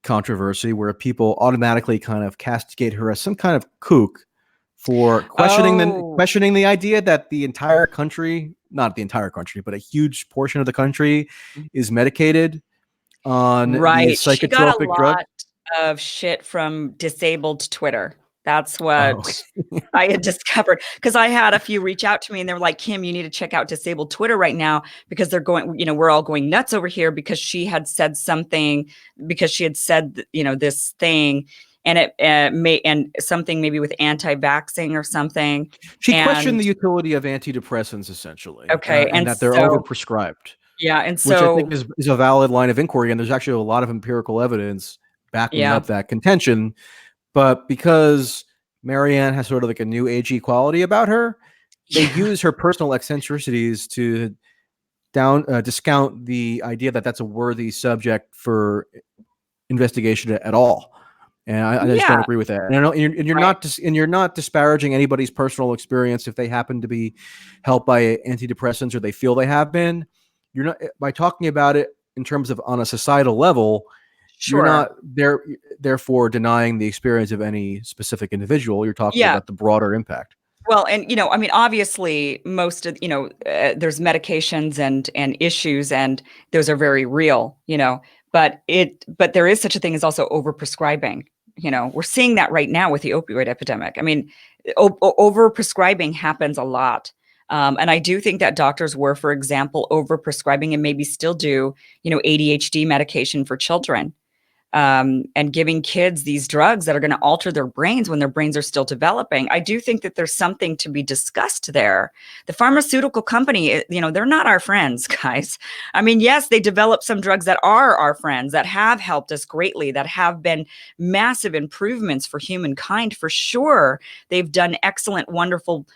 controversy where people automatically kind of castigate her as some kind of kook for questioning the idea that the entire country, not the entire country, but a huge portion of the country is medicated on the psychotropic she got a drug. lot of shit from disabled Twitter. That's what I had discovered, because I had a few reach out to me and they were like, "Kim, you need to check out disabled Twitter right now, because they're going, we're all going nuts over here because she had said something, this thing, and it and something maybe with anti-vaxxing or something." She questioned the utility of antidepressants, essentially. Okay. And that they're overprescribed. Yeah. And which so, I think is a valid line of inquiry. And there's actually a lot of empirical evidence backing up that contention. But because Marianne has sort of like a new agey quality about her, they use her personal eccentricities to discount the idea that that's a worthy subject for investigation at all. And I just don't agree with that. And you're not disparaging anybody's personal experience if they happen to be helped by antidepressants or they feel they have been. You're not, by talking about it in terms of on a societal level. You're not therefore denying the experience of any specific individual. You're talking about the broader impact. Well, and I mean, obviously, most of there's medications and issues, and those are very real. But there is such a thing as also overprescribing. We're seeing that right now with the opioid epidemic. I mean, overprescribing happens a lot. And I do think that doctors were, for example, overprescribing and maybe still do, ADHD medication for children, and giving kids these drugs that are going to alter their brains when their brains are still developing. I do think that there's something to be discussed there. The pharmaceutical company, they're not our friends, guys. I mean, yes, they develop some drugs that are our friends, that have helped us greatly, that have been massive improvements for humankind, for sure. They've done excellent, wonderful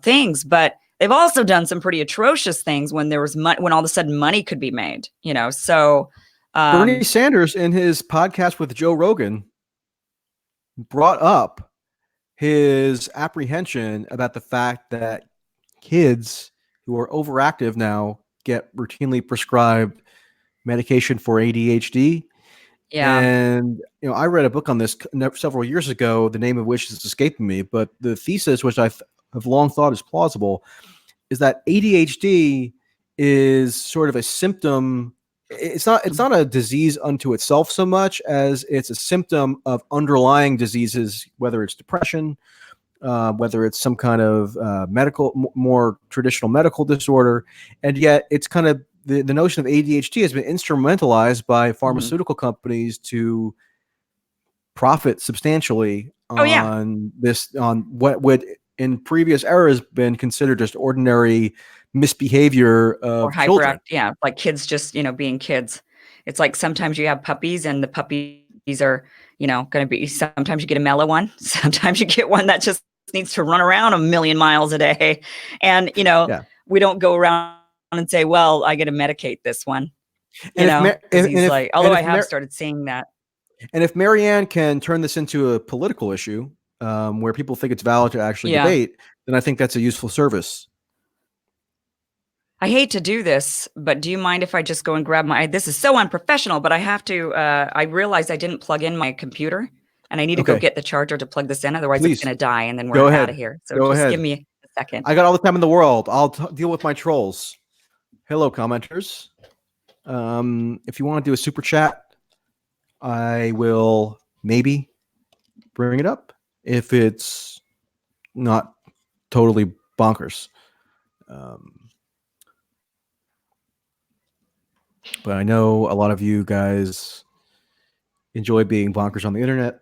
things, but they've also done some pretty atrocious things when there was when all of a sudden money could be made, so Bernie Sanders in his podcast with Joe Rogan brought up his apprehension about the fact that kids who are overactive now get routinely prescribed medication for ADHD. Yeah. And, I read a book on this several years ago, the name of which is escaping me, but the thesis, which I have long thought is plausible, is that ADHD is sort of a symptom. It's not a disease unto itself so much as it's a symptom of underlying diseases, whether it's depression, whether it's some kind of more traditional medical disorder. And yet it's kind of the notion of ADHD has been instrumentalized by pharmaceutical companies to profit substantially on on what would in previous eras been considered just ordinary misbehavior of children. Yeah, like kids just, being kids. It's like sometimes you have puppies and the puppies are, going to be, sometimes you get a mellow one. Sometimes you get one that just needs to run around a million miles a day. And, we don't go around and say, well, I got to medicate this one. Although I have started saying that. And if Marianne can turn this into a political issue where people think it's valid to actually debate, then I think that's a useful service. I hate to do this, but do you mind if I just go and grab this is so unprofessional, but I have to, I realized I didn't plug in my computer and I need to go get the charger to plug this in. Otherwise it's going to die and then we're out of here. So give me a second. I got all the time in the world. I'll deal with my trolls. Hello, commenters. If you want to do a super chat, I will maybe bring it up if it's not totally bonkers. But I know a lot of you guys enjoy being bonkers on the internet.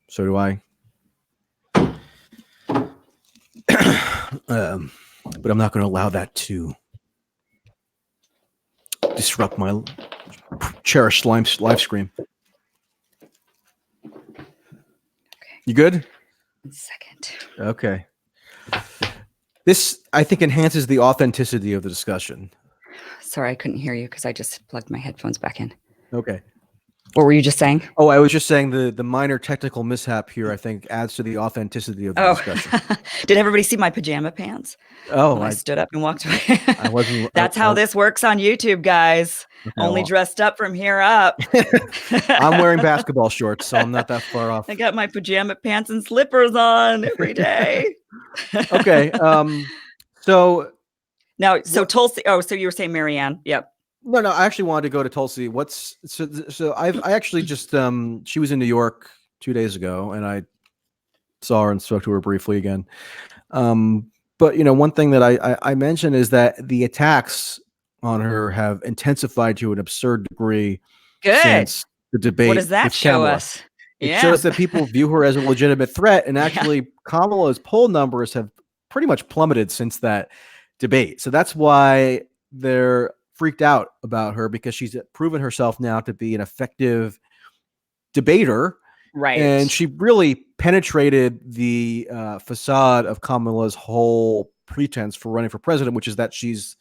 So do I. But I'm not going to allow that to disrupt my cherished live stream. Okay. You good? 1 second. Okay. This, I think, enhances the authenticity of the discussion. Sorry, I couldn't hear you because I just plugged my headphones back in. Okay. What were you just saying? Oh, I was just saying the minor technical mishap here, I think, adds to the authenticity of the discussion. Did everybody see my pajama pants? Oh, I stood up and walked away. I wasn't. That's how this works on YouTube, guys. Okay, only dressed up from here up. I'm wearing basketball shorts, so I'm not that far off. I got my pajama pants and slippers on every day. Okay. So Tulsi. Oh, so you were saying Marianne? Yep. No, I actually wanted to go to Tulsi. I actually just she was in New York 2 days ago, and I saw her and spoke to her briefly again. But one thing that I mentioned is that the attacks on her have intensified to an absurd degree since the debate. What does that show us? It shows that people view her as a legitimate threat, and actually Kamala's poll numbers have pretty much plummeted since that debate. So that's why they're freaked out about her, because she's proven herself now to be an effective debater. Right. And she really penetrated the facade of Kamala's whole pretense for running for president, which is that she's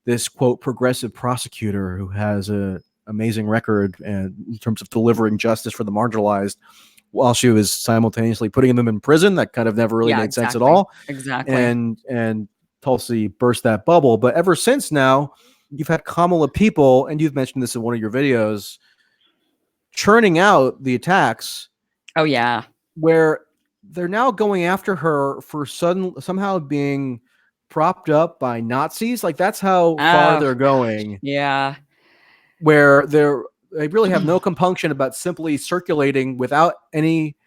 this, quote, progressive prosecutor who has an amazing record in terms of delivering justice for the marginalized, while she was simultaneously putting them in prison. That kind of never really made sense at all. Exactly. And Tulsi burst that bubble. But ever since now, you've had Kamala people, and you've mentioned this in one of your videos, churning out the attacks. Oh, yeah. Where they're now going after her for somehow being propped up by Nazis. Like, that's how far they're going. Yeah. Where they really have no compunction about simply circulating without any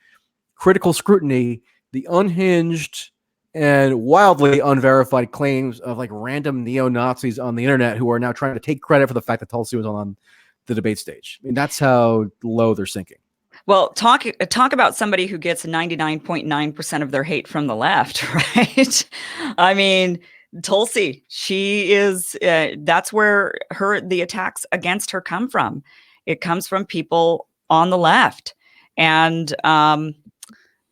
critical scrutiny the unhinged and wildly unverified claims of like random neo-Nazis on the internet who are now trying to take credit for the fact that Tulsi was on the debate stage. I mean, that's how low they're sinking. Well, talk about somebody who gets 99.9% of their hate from the left, right? I mean, Tulsi, she is, that's where the attacks against her come from. It comes from people on the left. And,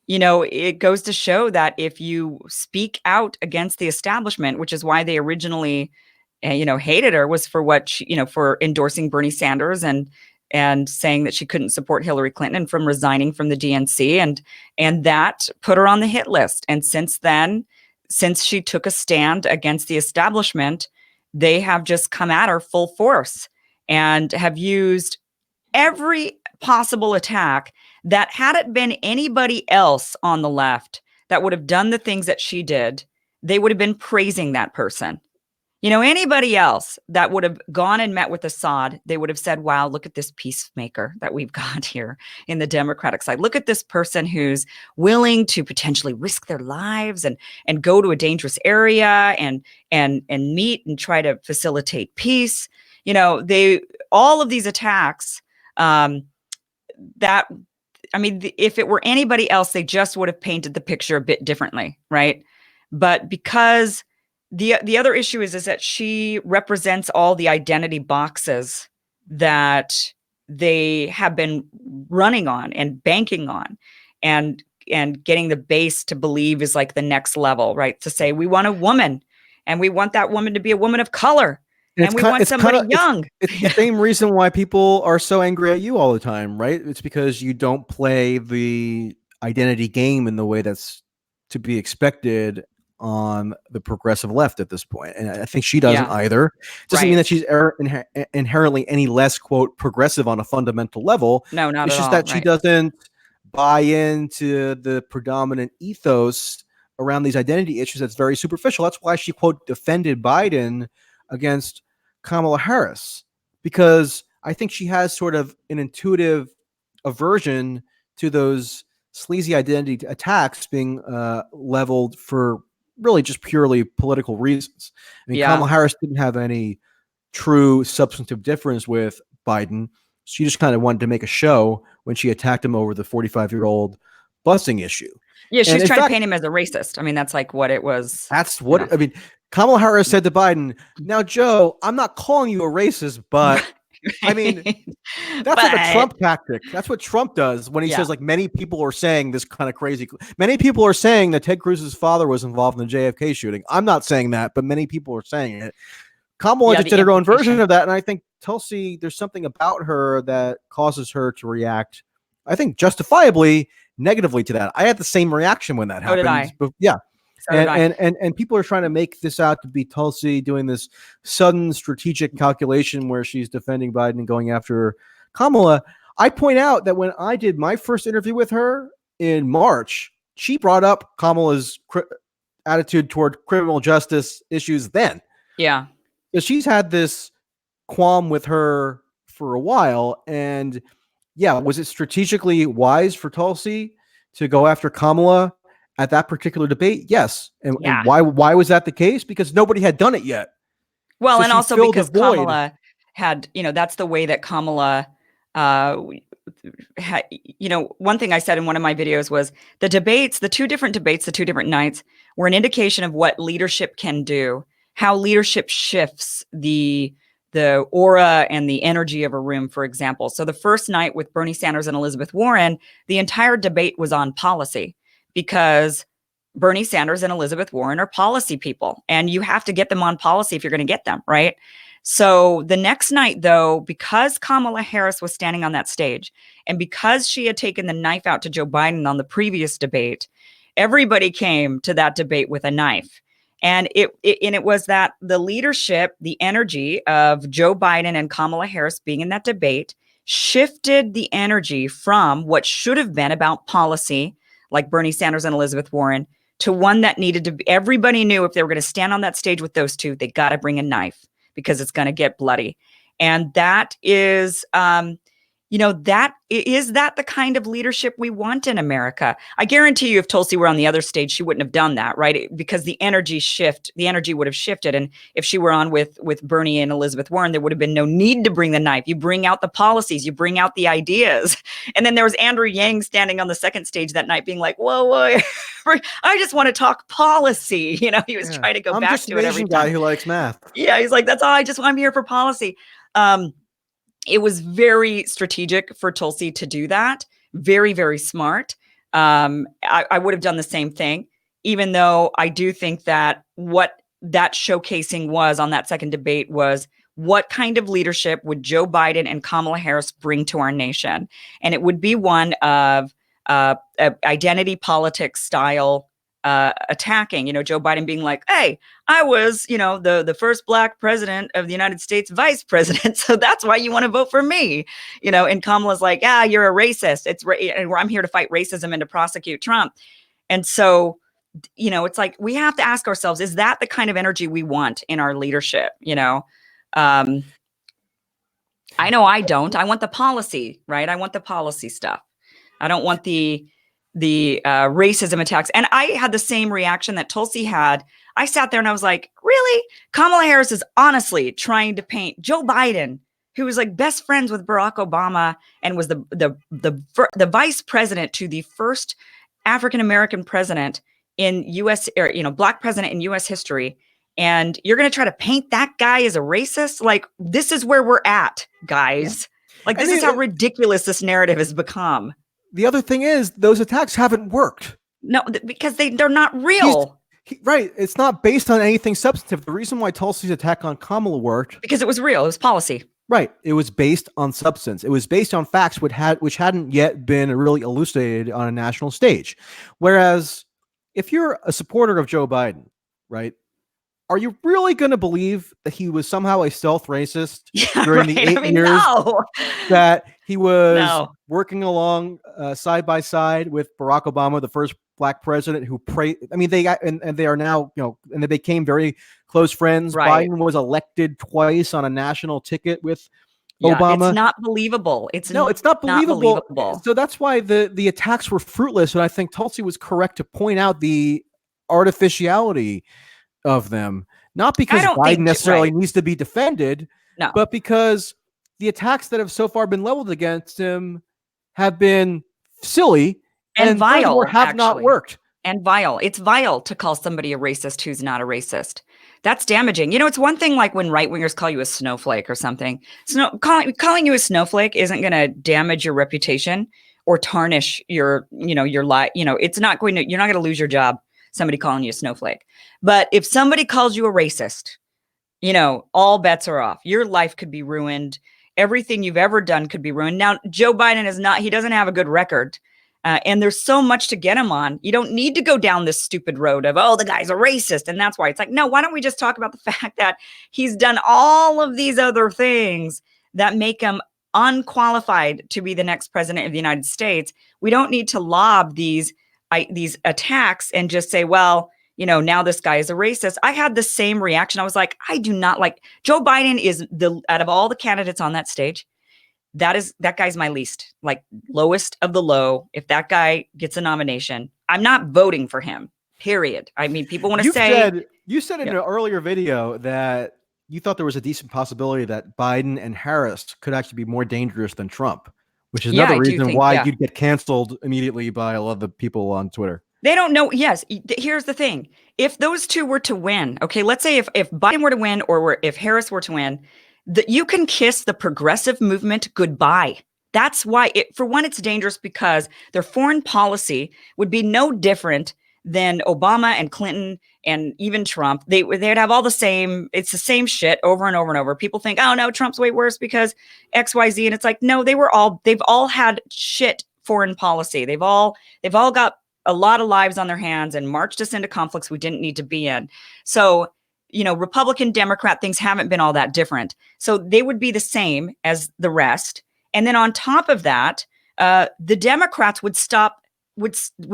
it goes to show that if you speak out against the establishment, which is why they originally, hated her, was for what she, for endorsing Bernie Sanders and saying that she couldn't support Hillary Clinton and from resigning from the DNC, and that put her on the hit list. And since then, since she took a stand against the establishment, they have just come at her full force and have used every possible attack that, had it been anybody else on the left that would have done the things that she did, they would have been praising that person. You know, anybody else that would have gone and met with Assad, they would have said, wow, look at this peacemaker that we've got here in the Democratic side. Look at this person who's willing to potentially risk their lives and go to a dangerous area and meet and try to facilitate peace. You know, all of these attacks that I mean, if it were anybody else, they just would have painted the picture a bit differently, right? But because the other issue is that she represents all the identity boxes that they have been running on and banking on, and getting the base to believe is like the next level, right? To say we want a woman, and we want that woman to be a woman of color, and we want somebody young. It's the same reason why people are so angry at you all the time, right? It's because you don't play the identity game in the way that's to be expected on the progressive left at this point. And I think she doesn't either. It doesn't mean that she's inherently any less, quote, progressive on a fundamental level. No, not at all. It's just that she doesn't buy into the predominant ethos around these identity issues that's very superficial. That's why she, quote, defended Biden against Kamala Harris, because I think she has sort of an intuitive aversion to those sleazy identity attacks being leveled for really just purely political reasons. I mean, Kamala Harris didn't have any true substantive difference with Biden. She just kind of wanted to make a show when she attacked him over the 45-year-old busing issue. Yeah, she was trying to paint him as a racist. I mean, that's like what it was. That's what, I mean, Kamala Harris said to Biden, now, Joe, I'm not calling you a racist, but I mean, that's like a Trump tactic. That's what Trump does when he says, like, many people are saying this kind of crazy. Many people are saying that Ted Cruz's father was involved in the JFK shooting. I'm not saying that, but many people are saying it. Kamala just did her own version of that. And I think Tulsi, there's something about her that causes her to react, I think, justifiably negatively to that. I had the same reaction when that happened. Did I. But yeah. And people are trying to make this out to be Tulsi doing this sudden strategic calculation where she's defending Biden and going after Kamala. I point out that when I did my first interview with her in March, she brought up Kamala's attitude toward criminal justice issues then. Yeah. So she's had this qualm with her for a while. And yeah, was it strategically wise for Tulsi to go after Kamala at that particular debate? Yes. And why was that the case? Because nobody had done it yet. Well, so and also because Kamala had, you know, that's the way that Kamala, had, you know, one thing I said in one of my videos was the debates, the two different nights were an indication of what leadership can do, how leadership shifts the aura and the energy of a room, for example. So the first night with Bernie Sanders and Elizabeth Warren, the entire debate was on policy, because Bernie Sanders and Elizabeth Warren are policy people, and you have to get them on policy if you're going to get them, right? So the next night, though, because Kamala Harris was standing on that stage, and because she had taken the knife out to Joe Biden on the previous debate, everybody came to that debate with a knife. And it was that the leadership, the energy of Joe Biden and Kamala Harris being in that debate shifted the energy from what should have been about policy, like Bernie Sanders and Elizabeth Warren, to one that needed to be, everybody knew if they were going to stand on that stage with those two, they got to bring a knife because it's going to get bloody. And that is, you know, is that the kind of leadership we want in America? I guarantee you if Tulsi were on the other stage, she wouldn't have done that, right? Because the energy would have shifted. And if she were on with Bernie and Elizabeth Warren, there would have been no need to bring the knife. You bring out the policies, you bring out the ideas. And then there was Andrew Yang standing on the second stage that night being like, whoa, I just want to talk policy. You know, he was trying to go back to it every time. Guy who likes math. Yeah, he's like, that's all, I'm here for policy. It was very strategic for Tulsi to do that. Very, very smart. I would have done the same thing, even though I do think that what that showcasing was on that second debate was what kind of leadership would Joe Biden and Kamala Harris bring to our nation? And it would be one of identity politics style attacking, you know, Joe Biden being like, hey, I was, you know, the first Black president of the United States vice president. So that's why you want to vote for me, you know, and Kamala's like, you're a racist. And I'm here to fight racism and to prosecute Trump. And so it's like we have to ask ourselves, is that the kind of energy we want in our leadership? Um, I know I don't. I want the policy, right? I want the policy stuff. I don't want the racism attacks. And I had the same reaction that Tulsi had. I sat there and I was like, really? Kamala Harris is honestly trying to paint Joe Biden, who was like best friends with Barack Obama and was the vice president to the first African American president in U.S. or black president in U.S. history. And you're going to try to paint that guy as a racist? Like, this is where we're at, guys. Like, this is how ridiculous this narrative has become. The other thing is, those attacks haven't worked. No, because they're not real. Right. It's not based on anything substantive. The reason why Tulsi's attack on Kamala worked, because it was real. It was policy. Right. It was based on substance. It was based on facts which hadn't yet been really elucidated on a national stage. Whereas if you're a supporter of Joe Biden, right, are you really going to believe that he was somehow a stealth racist during the 8 years that he was working along side by side with Barack Obama, the first black president who they got, and they are now, and they became very close friends. Right. Biden was elected twice on a national ticket with Obama. It's not believable. It's not believable. So that's why the attacks were fruitless. And I think Tulsi was correct to point out the artificiality of them, not because Biden necessarily needs to be defended, but because the attacks that have so far been leveled against him have been silly and vile, or have not worked. And vile. It's vile to call somebody a racist who's not a racist. That's damaging. It's one thing like when right-wingers call you a snowflake or something. Calling you a snowflake isn't going to damage your reputation or tarnish your life. It's not going to, you're not going to lose your job, somebody calling you a snowflake. But if somebody calls you a racist, all bets are off. Your life could be ruined. Everything you've ever done could be ruined. Now, Joe Biden he doesn't have a good record. And there's so much to get him on. You don't need to go down this stupid road of, the guy's a racist. And that's why it's like, no, why don't we just talk about the fact that he's done all of these other things that make him unqualified to be the next president of the United States. We don't need to lob these attacks and just say, well, now this guy is a racist. I had the same reaction. I was like, I do not like Joe Biden is out of all the candidates on that stage, that guy's my least, like lowest of the low. If that guy gets a nomination, I'm not voting for him, period. I mean, people want to say. You said in an earlier video that you thought there was a decent possibility that Biden and Harris could actually be more dangerous than Trump, which is another reason why you'd get canceled immediately by a lot of the people on Twitter. They don't know. Yes. Here's the thing. If those two were to win, okay, let's say if Biden were to win or if Harris were to win, you can kiss the progressive movement goodbye. That's why, for one, it's dangerous because their foreign policy would be no different than Obama and Clinton and even Trump. They'd have all the same, it's the same shit over and over and over. People think, oh no, Trump's way worse because X, Y, Z. And it's like, no, they've all had shit foreign policy. They've all got a lot of lives on their hands and marched us into conflicts we didn't need to be in. So, Republican, Democrat, things haven't been all that different. So they would be the same as the rest. And then on top of that, the Democrats would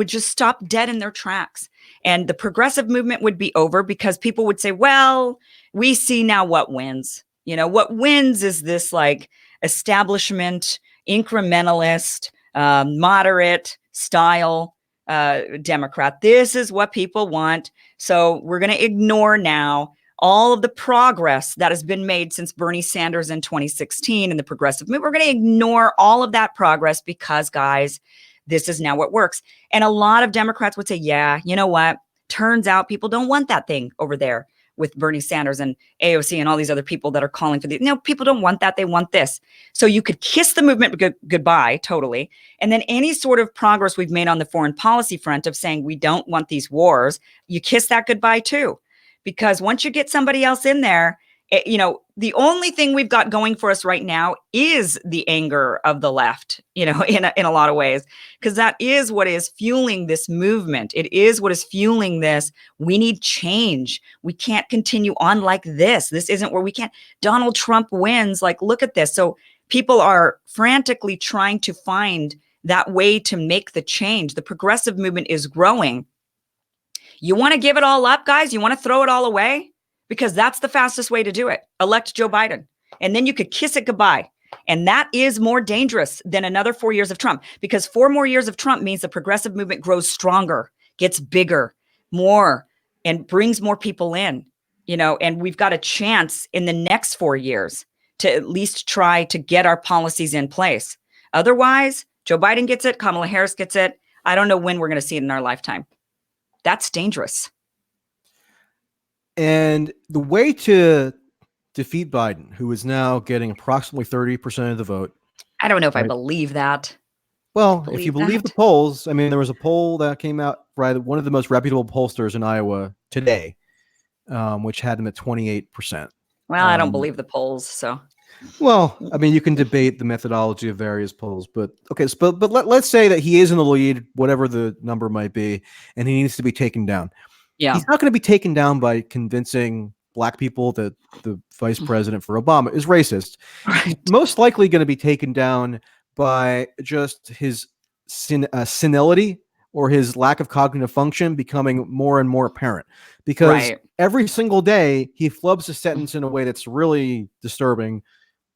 just stop dead in their tracks. And the progressive movement would be over because people would say, well, we see now what wins. What wins is this like establishment, incrementalist, moderate style Democrat. This is what people want. So we're going to ignore now all of the progress that has been made since Bernie Sanders in 2016 and the progressive movement. We're going to ignore all of that progress because, guys, this is now what works. And a lot of Democrats would say, yeah, you know what? Turns out people don't want that thing over there with Bernie Sanders and AOC and all these other people that are calling for the, people don't want that. They want this. So you could kiss the movement goodbye, totally. And then any sort of progress we've made on the foreign policy front of saying we don't want these wars, you kiss that goodbye too. Because once you get somebody else in there, the only thing we've got going for us right now is the anger of the left, in a lot of ways, because that is what is fueling this movement. It is what is fueling this. We need change. We can't continue on like this. This isn't where we can't. Donald Trump wins. Like, look at this. So people are frantically trying to find that way to make the change. The progressive movement is growing. You want to give it all up, guys? You want to throw it all away? Because that's the fastest way to do it. Elect Joe Biden. And then you could kiss it goodbye. And that is more dangerous than another 4 years of Trump, because 4 more years of Trump means the progressive movement grows stronger, gets bigger, more, and brings more people in, and we've got a chance in the next 4 years to at least try to get our policies in place. Otherwise, Joe Biden gets it, Kamala Harris gets it. I don't know when we're going to see it in our lifetime. That's dangerous. And the way to defeat Biden, who is now getting approximately 30% of the vote. I don't know if I believe that. Well, if you believe the polls, I mean, there was a poll that came out by one of the most reputable pollsters in Iowa today, which had him at 28%. Well, I don't believe the polls, so. Well, I mean, you can debate the methodology of various polls, but okay. So, but let's say that he is in the lead, whatever the number might be, and he needs to be taken down. Yeah, he's not going to be taken down by convincing Black people that the vice president for Obama is racist. right. He's most likely going to be taken down by just his senility or his lack of cognitive function becoming more and more apparent, because every single day he flubs a sentence in a way that's really disturbing,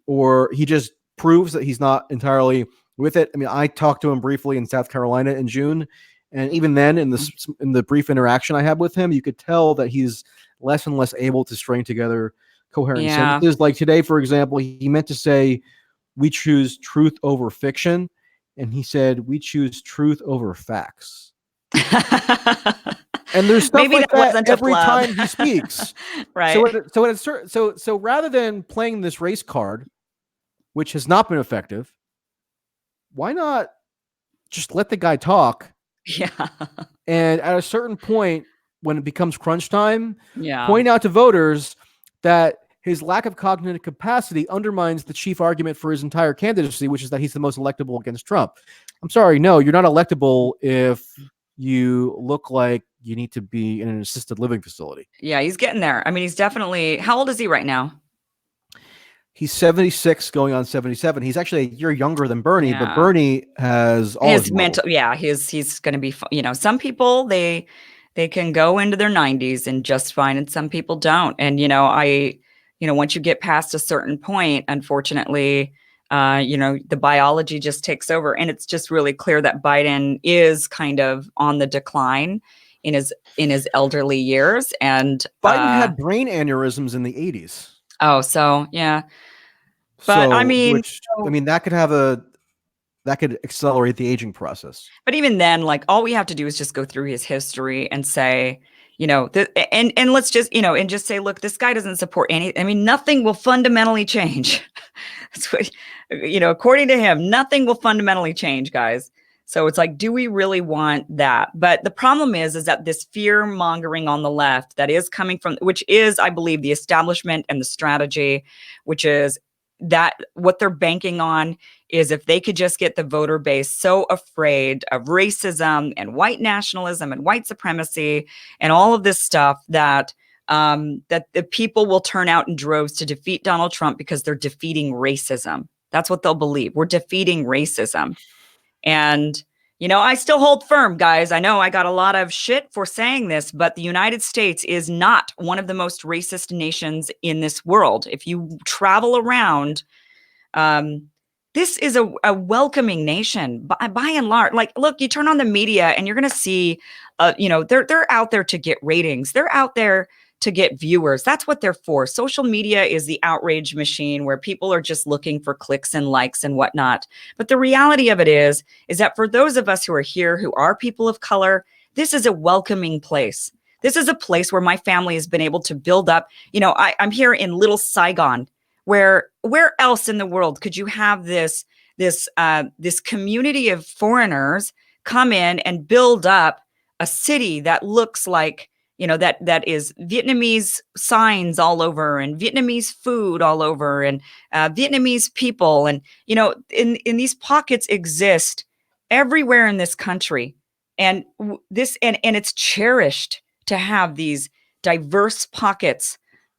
or he just proves that he's not entirely with it. I mean, I talked to him briefly in South Carolina in June, and even then in the brief interaction I had with him, you could tell that he's less and less able to string together coherent sentences. Like today, for example, he meant to say, "We choose truth over fiction." And he said, "We choose truth over facts." And there's stuff maybe like that every time he speaks. Right. So rather than playing this race card, which has not been effective, why not just let the guy talk? Yeah. And at a certain point, when it becomes crunch time, point out to voters that his lack of cognitive capacity undermines the chief argument for his entire candidacy, which is that he's the most electable against Trump. I'm sorry, no, you're not electable if you look like you need to be in an assisted living facility. Yeah, he's getting there. I mean, he's definitely, how old is he right now? He's 76 going on 77. He's actually a year younger than Bernie, but Bernie has all his mental, he's going to be, some people, they can go into their 90s and just fine, and some people don't. And, once you get past a certain point, unfortunately, the biology just takes over. And it's just really clear that Biden is kind of on the decline in his elderly years. And Biden had brain aneurysms in the 80s. Oh, so yeah. But so, that could accelerate the aging process. But even then, like, all we have to do is just go through his history and say, and let's just, and just say, look, this guy doesn't support any. I mean, nothing will fundamentally change. That's what, according to him, nothing will fundamentally change, guys. So it's like, do we really want that? But the problem is that this fear mongering on the left that is coming from, which is, I believe, the establishment and the strategy, which is that what they're banking on is if they could just get the voter base so afraid of racism and white nationalism and white supremacy and all of this stuff that that the people will turn out in droves to defeat Donald Trump because they're defeating racism. That's what they'll believe. We're defeating racism. And, I still hold firm, guys. I know I got a lot of shit for saying this, but the United States is not one of the most racist nations in this world. If you travel around, this is a welcoming nation by and large. Like, look, you turn on the media and you're going to see, they're out there to get ratings. They're out there to get viewers. That's what they're for. Social media is the outrage machine where people are just looking for clicks and likes and whatnot. But the reality of it is that for those of us who are here, who are people of color, this is a welcoming place. This is a place where my family has been able to build up. I'm here in Little Saigon, where else in the world could you have this community of foreigners come in and build up a city that looks like, that is Vietnamese signs all over and Vietnamese food all over and Vietnamese people. And, in these pockets exist everywhere in this country. And and it's cherished to have these diverse pockets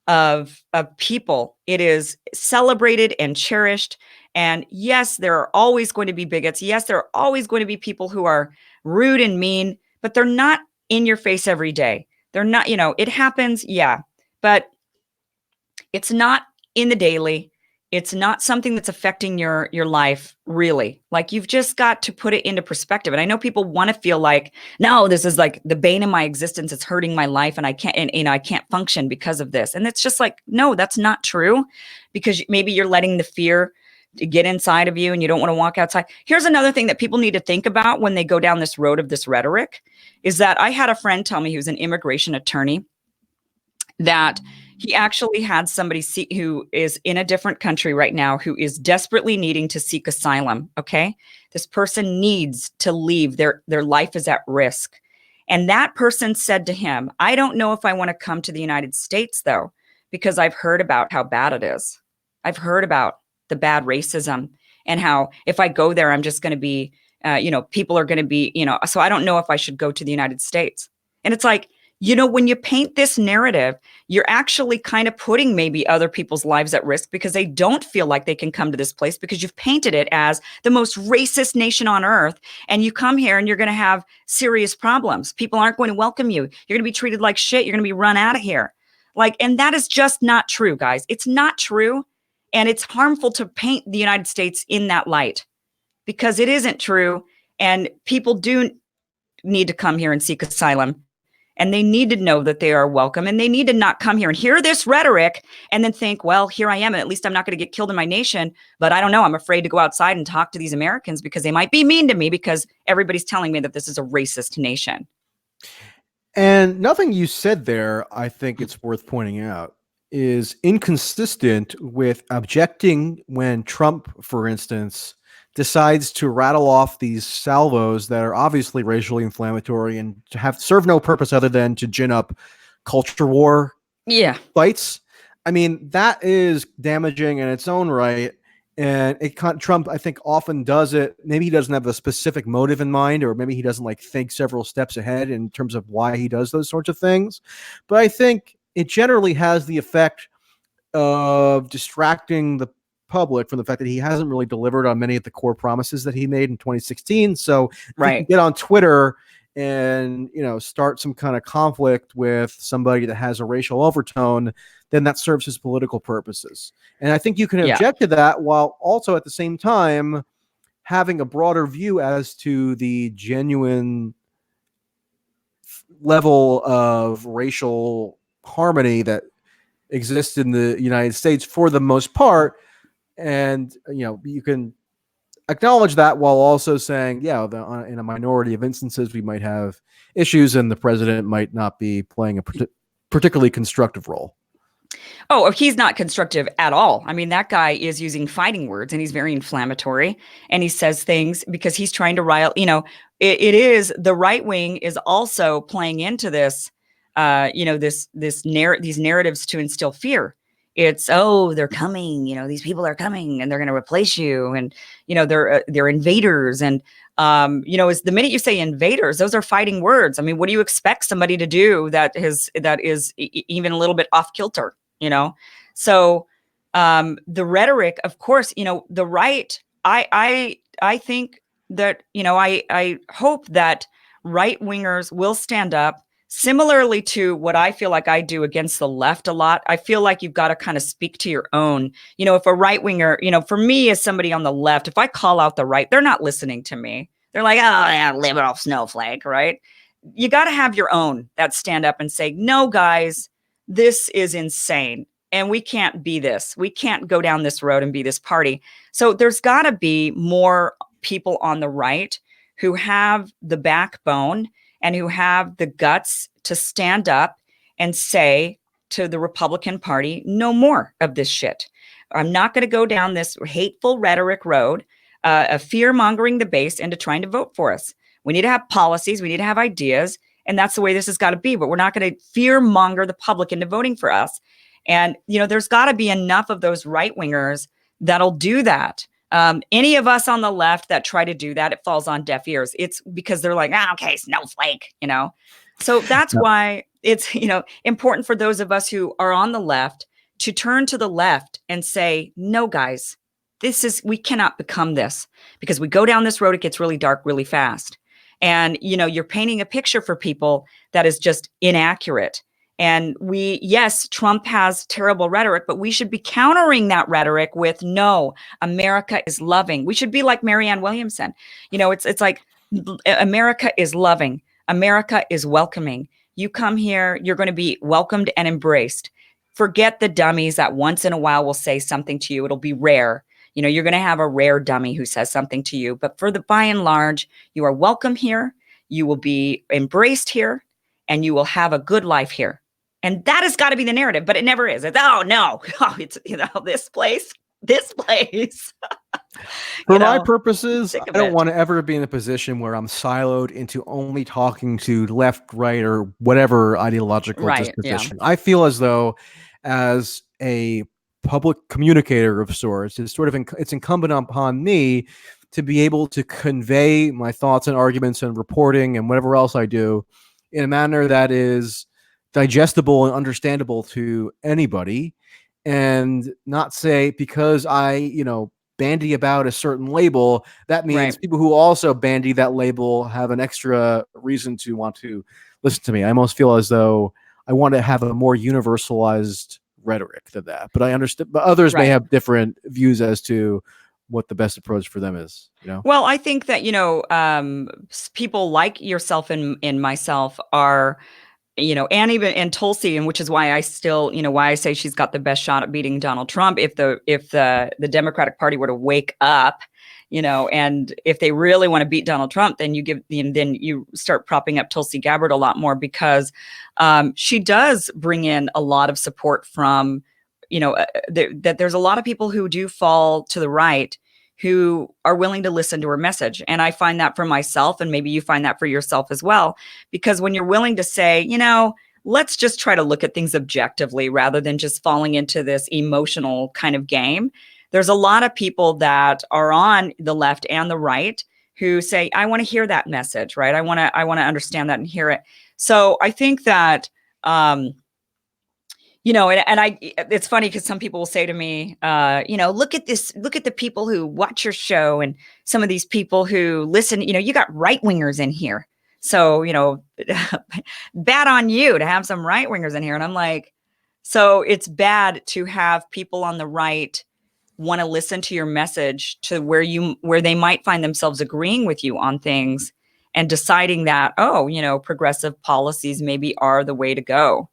of people. It is celebrated and cherished. And yes, there are always going to be bigots. Yes, there are always going to be people who are rude and mean, but they're not in your face every day. They're not, it happens, yeah, but it's not in the daily. It's not something that's affecting your life really. Like, you've just got to put it into perspective. And I know people want to feel like, no, this is like the bane of my existence. It's hurting my life, and I can't, and I can't function because of this. And it's just like, no, that's not true, because maybe you're letting the fear get inside of you and you don't want to walk outside. Here's another thing that people need to think about when they go down this road of this rhetoric, is that I had a friend tell me, who's an immigration attorney, that he actually had somebody who is in a different country right now, who is desperately needing to seek asylum. Okay. This person needs to leave. Their life is at risk. And that person said to him, I don't know if I want to come to the United States, though, because I've heard about how bad it is. I've heard about the bad racism, and how if I go there, I'm just going to be, people are going to be, so I don't know if I should go to the United States. And it's like, when you paint this narrative, you're actually kind of putting maybe other people's lives at risk, because they don't feel like they can come to this place, because you've painted it as the most racist nation on earth. And you come here and you're going to have serious problems. People aren't going to welcome you. You're going to be treated like shit. You're going to be run out of here. And that is just not true, guys. It's not true. And it's harmful to paint the United States in that light, because it isn't true. And people do need to come here and seek asylum. And they need to know that they are welcome, and they need to not come here and hear this rhetoric and then think, well, here I am, and at least I'm not going to get killed in my nation. But I don't know. I'm afraid to go outside and talk to these Americans, because they might be mean to me, because everybody's telling me that this is a racist nation. And nothing you said there, I think it's worth pointing out, is inconsistent with objecting when Trump, for instance, decides to rattle off these salvos that are obviously racially inflammatory and to serve no purpose other than to gin up culture war fights. I mean, that is damaging in its own right. And Trump, I think, often does it. Maybe he doesn't have a specific motive in mind, or maybe he doesn't think several steps ahead in terms of why he does those sorts of things. But I think it generally has the effect of distracting the public from the fact that he hasn't really delivered on many of the core promises that he made in 2016. So if you can get on Twitter and start some kind of conflict with somebody that has a racial overtone, then that serves his political purposes. And I think you can object to that while also at the same time having a broader view as to the genuine level of racial harmony that exists in the United States for the most part. And, you can acknowledge that while also saying, in a minority of instances, we might have issues and the president might not be playing a particularly constructive role. Oh, he's not constructive at all. I mean, that guy is using fighting words, and he's very inflammatory, and he says things because he's trying to rile, it is the right wing is also playing into this, these narratives to instill fear. It's, oh, they're coming, these people are coming and they're going to replace you. And, they're invaders. And, is the minute you say invaders, those are fighting words. I mean, what do you expect somebody to do that is even a little bit off kilter, So the rhetoric, of course, the right, I think that, I hope that right wingers will stand up. Similarly to what I feel like I do against the left a lot, I feel like you've got to kind of speak to your own. If a right winger, for me as somebody on the left, if I call out the right, they're not listening to me. They're like, oh, yeah, liberal snowflake, right? You got to have your own that stand up and say, no, guys, this is insane. And we can't be this. We can't go down this road and be this party. So there's got to be more people on the right who have the backbone and who have the guts to stand up and say to the Republican Party, no more of this shit. I'm not going to go down this hateful rhetoric road of fear-mongering the base into trying to vote for us. We need to have policies. We need to have ideas. And that's the way this has got to be. But we're not going to fear-monger the public into voting for us. And, there's got to be enough of those right-wingers that'll do that. Any of us on the left that try to do that, it falls on deaf ears. It's because they're like, okay, snowflake, So that's why it's, important for those of us who are on the left to turn to the left and say, no, guys, we cannot become this, because we go down this road, it gets really dark really fast. And, you're painting a picture for people that is just inaccurate. And yes, Trump has terrible rhetoric, but we should be countering that rhetoric with, no, America is loving. We should be like Marianne Williamson. It's like America is loving. America is welcoming. You come here, you're going to be welcomed and embraced. Forget the dummies that once in a while will say something to you. It'll be rare. You're going to have a rare dummy who says something to you. But by and large, you are welcome here. You will be embraced here, and you will have a good life here. And that has got to be the narrative, but it never is. It's, oh, no, it's, this place. For my purposes, I don't want to ever be in a position where I'm siloed into only talking to left, right, or whatever ideological disposition. Yeah. I feel as though, as a public communicator of sorts, it's incumbent upon me to be able to convey my thoughts and arguments and reporting and whatever else I do in a manner that is digestible and understandable to anybody, and not say, because I, bandy about a certain label, that means people who also bandy that label have an extra reason to want to listen to me. I almost feel as though I want to have a more universalized rhetoric than that. But I understand, but others may have different views as to what the best approach for them is. Well, I think that people like yourself and myself are, and Tulsi, and which is why I still, why I say she's got the best shot at beating Donald Trump. If the Democratic Party were to wake up, and if they really want to beat Donald Trump, then you start propping up Tulsi Gabbard a lot more, because she does bring in a lot of support from, that there's a lot of people who do fall to the right who are willing to listen to her message. And I find that for myself, and maybe you find that for yourself as well, because when you're willing to say, let's just try to look at things objectively rather than just falling into this emotional kind of game, there's a lot of people that are on the left and the right who say, I want to hear that message, right? I want to understand that and hear it. So I think that, it's funny because some people will say to me, look at the people who watch your show, and some of these people who listen, you got right wingers in here. So, bad on you to have some right wingers in here. And I'm like, so it's bad to have people on the right want to listen to your message to where they might find themselves agreeing with you on things and deciding that, progressive policies maybe are the way to go.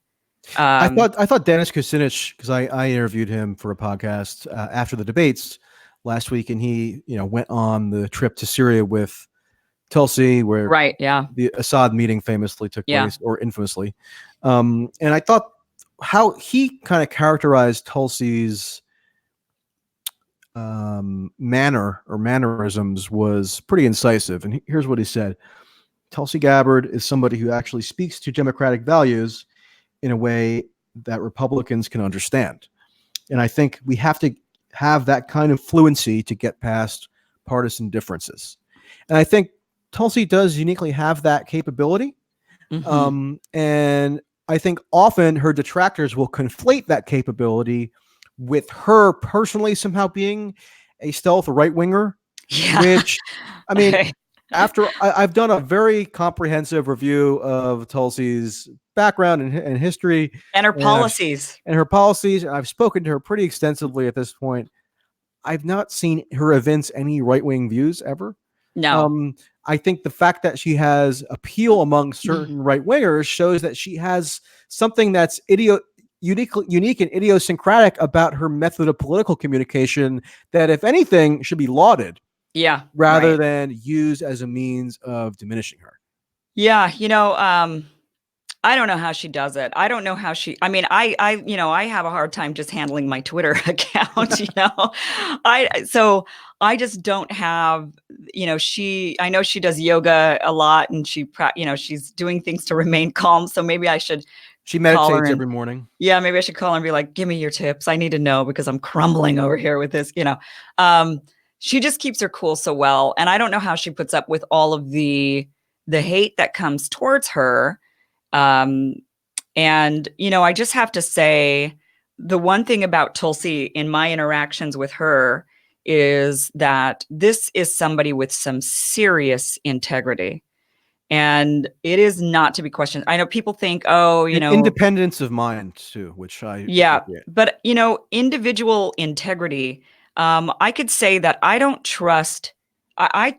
I thought Dennis Kucinich, because I interviewed him for a podcast after the debates last week, and he went on the trip to Syria with Tulsi, where the Assad meeting famously took place, or infamously. And I thought how he kind of characterized Tulsi's manner or mannerisms was pretty incisive. And here's what he said: Tulsi Gabbard is somebody who actually speaks to democratic values in a way that Republicans can understand. And I think we have to have that kind of fluency to get past partisan differences. And I think Tulsi does uniquely have that capability. Mm-hmm. And I think often her detractors will conflate that capability with her personally somehow being a stealth right-winger, which, I mean, after I've done a very comprehensive review of Tulsi's background and history and her policies. I've spoken to her pretty extensively at this point. I've not seen her evince any right-wing views ever. No. I think the fact that she has appeal among certain right-wingers shows that she has something that's unique and idiosyncratic about her method of political communication that, if anything, should be lauded. Yeah. Rather than used as a means of diminishing her. Yeah. I don't know how she does it. I don't know how I have a hard time just handling my Twitter account, I just don't have, I know she does yoga a lot, and she's doing things to remain calm. So maybe I should. She meditates every morning. Yeah. Maybe I should call her and be like, give me your tips. I need to know, because I'm crumbling over here with this, she just keeps her cool so well. And I don't know how she puts up with all of the hate that comes towards her. And, I just have to say, the one thing about Tulsi in my interactions with her is that this is somebody with some serious integrity. And it is not to be questioned. I know people think, oh, And independence of mind too, which I yeah, appreciate. but individual integrity. I could say that I don't trust. I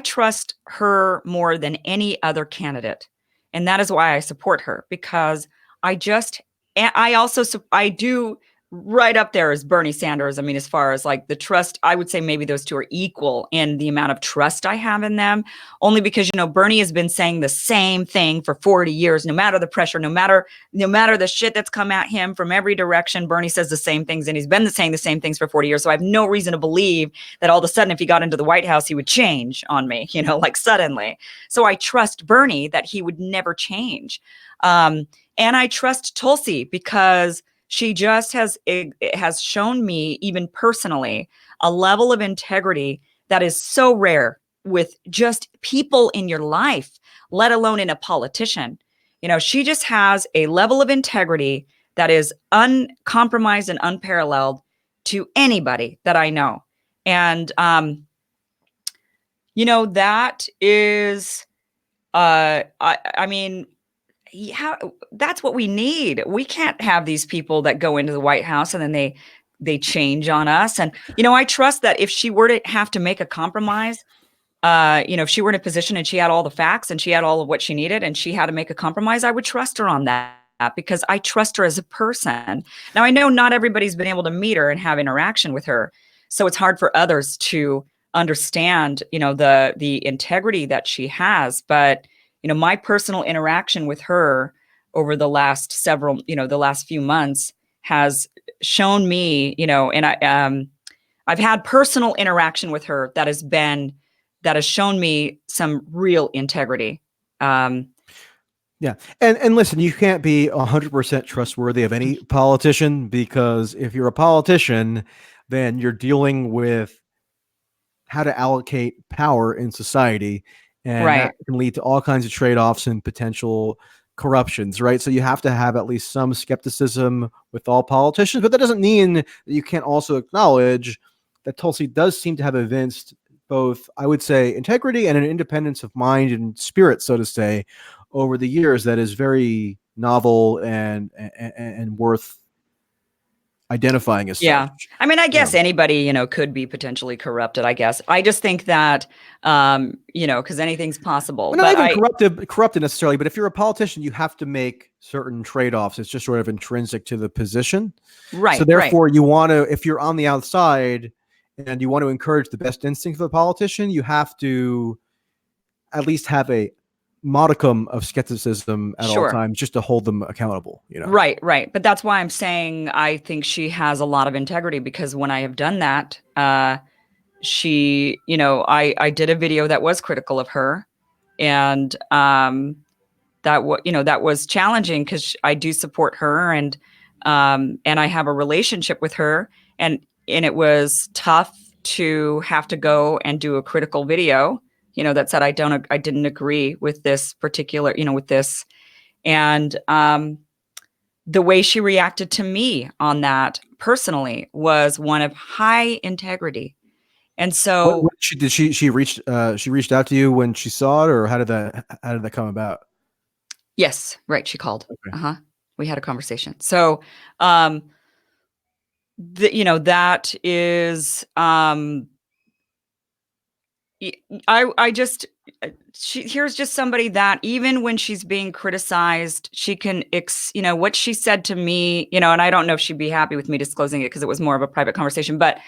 trust her more than any other candidate, and that is why I support her because I just. And I also I do right up there as Bernie Sanders. I mean, as far as like the trust, I would say maybe those two are equal in the amount of trust I have in them. Only because Bernie has been saying the same thing for 40 years, no matter the pressure, no matter the shit that's come at him from every direction. Bernie says the same things, and he's been saying the same things for 40 years. So I have no reason to believe that all of a sudden, if he got into the White House, he would change on me, like suddenly. So I trust Bernie that he would never change. And I trust Tulsi because she just has shown me, even personally, a level of integrity that is so rare with just people in your life, let alone in a politician. She just has a level of integrity that is uncompromised and unparalleled to anybody that I know. And, that is, I mean, yeah, that's what we need. We can't have these people that go into the White House and then they change on us. And I trust that if she were to have to make a compromise, if she were in a position and she had all the facts and she had all of what she needed and she had to make a compromise, I would trust her on that because I trust her as a person. Now I know not everybody's been able to meet her and have interaction with her, so it's hard for others to understand, the integrity that she has. But my personal interaction with her over the last the last few months has shown me, and I've had personal interaction with her that has shown me some real integrity. Yeah. And listen, you can't be 100% trustworthy of any politician because if you're a politician, then you're dealing with how to allocate power in society. And that Right. can lead to all kinds of trade-offs and potential corruptions, right? So you have to have at least some skepticism with all politicians, but that doesn't mean that you can't also acknowledge that Tulsi does seem to have evinced both, I would say, integrity and an independence of mind and spirit, so to say, over the years that is very novel and worth identifying as Yeah. such. I mean, I Yeah. guess anybody, could be potentially corrupted, I guess. I just think that, because anything's possible. Well, not But even corrupted necessarily, but if you're a politician, you have to make certain trade-offs. It's just sort of intrinsic to the position. So right. therefore, you want to, if you're on the outside and you want to encourage the best instinct of the politician, you have to at least have a modicum of skepticism at all Sure. times just to hold them accountable, Right. But that's why I'm saying I think she has a lot of integrity because when I have done that, she, I did a video that was critical of her, and that was challenging because I do support her, and I have a relationship with her, and it was tough to have to go and do a critical video, that said I didn't agree with this particular, with this, and the way she reacted to me on that personally was one of high integrity. And so, she reached out to you when she saw it, or how did that come about? yes, right, she called. Okay. Uh-huh. We had a conversation. So, that is, I just, here's just somebody that even when she's being criticized, she can, what she said to me, and I don't know if she'd be happy with me disclosing it because it was more of a private conversation, but,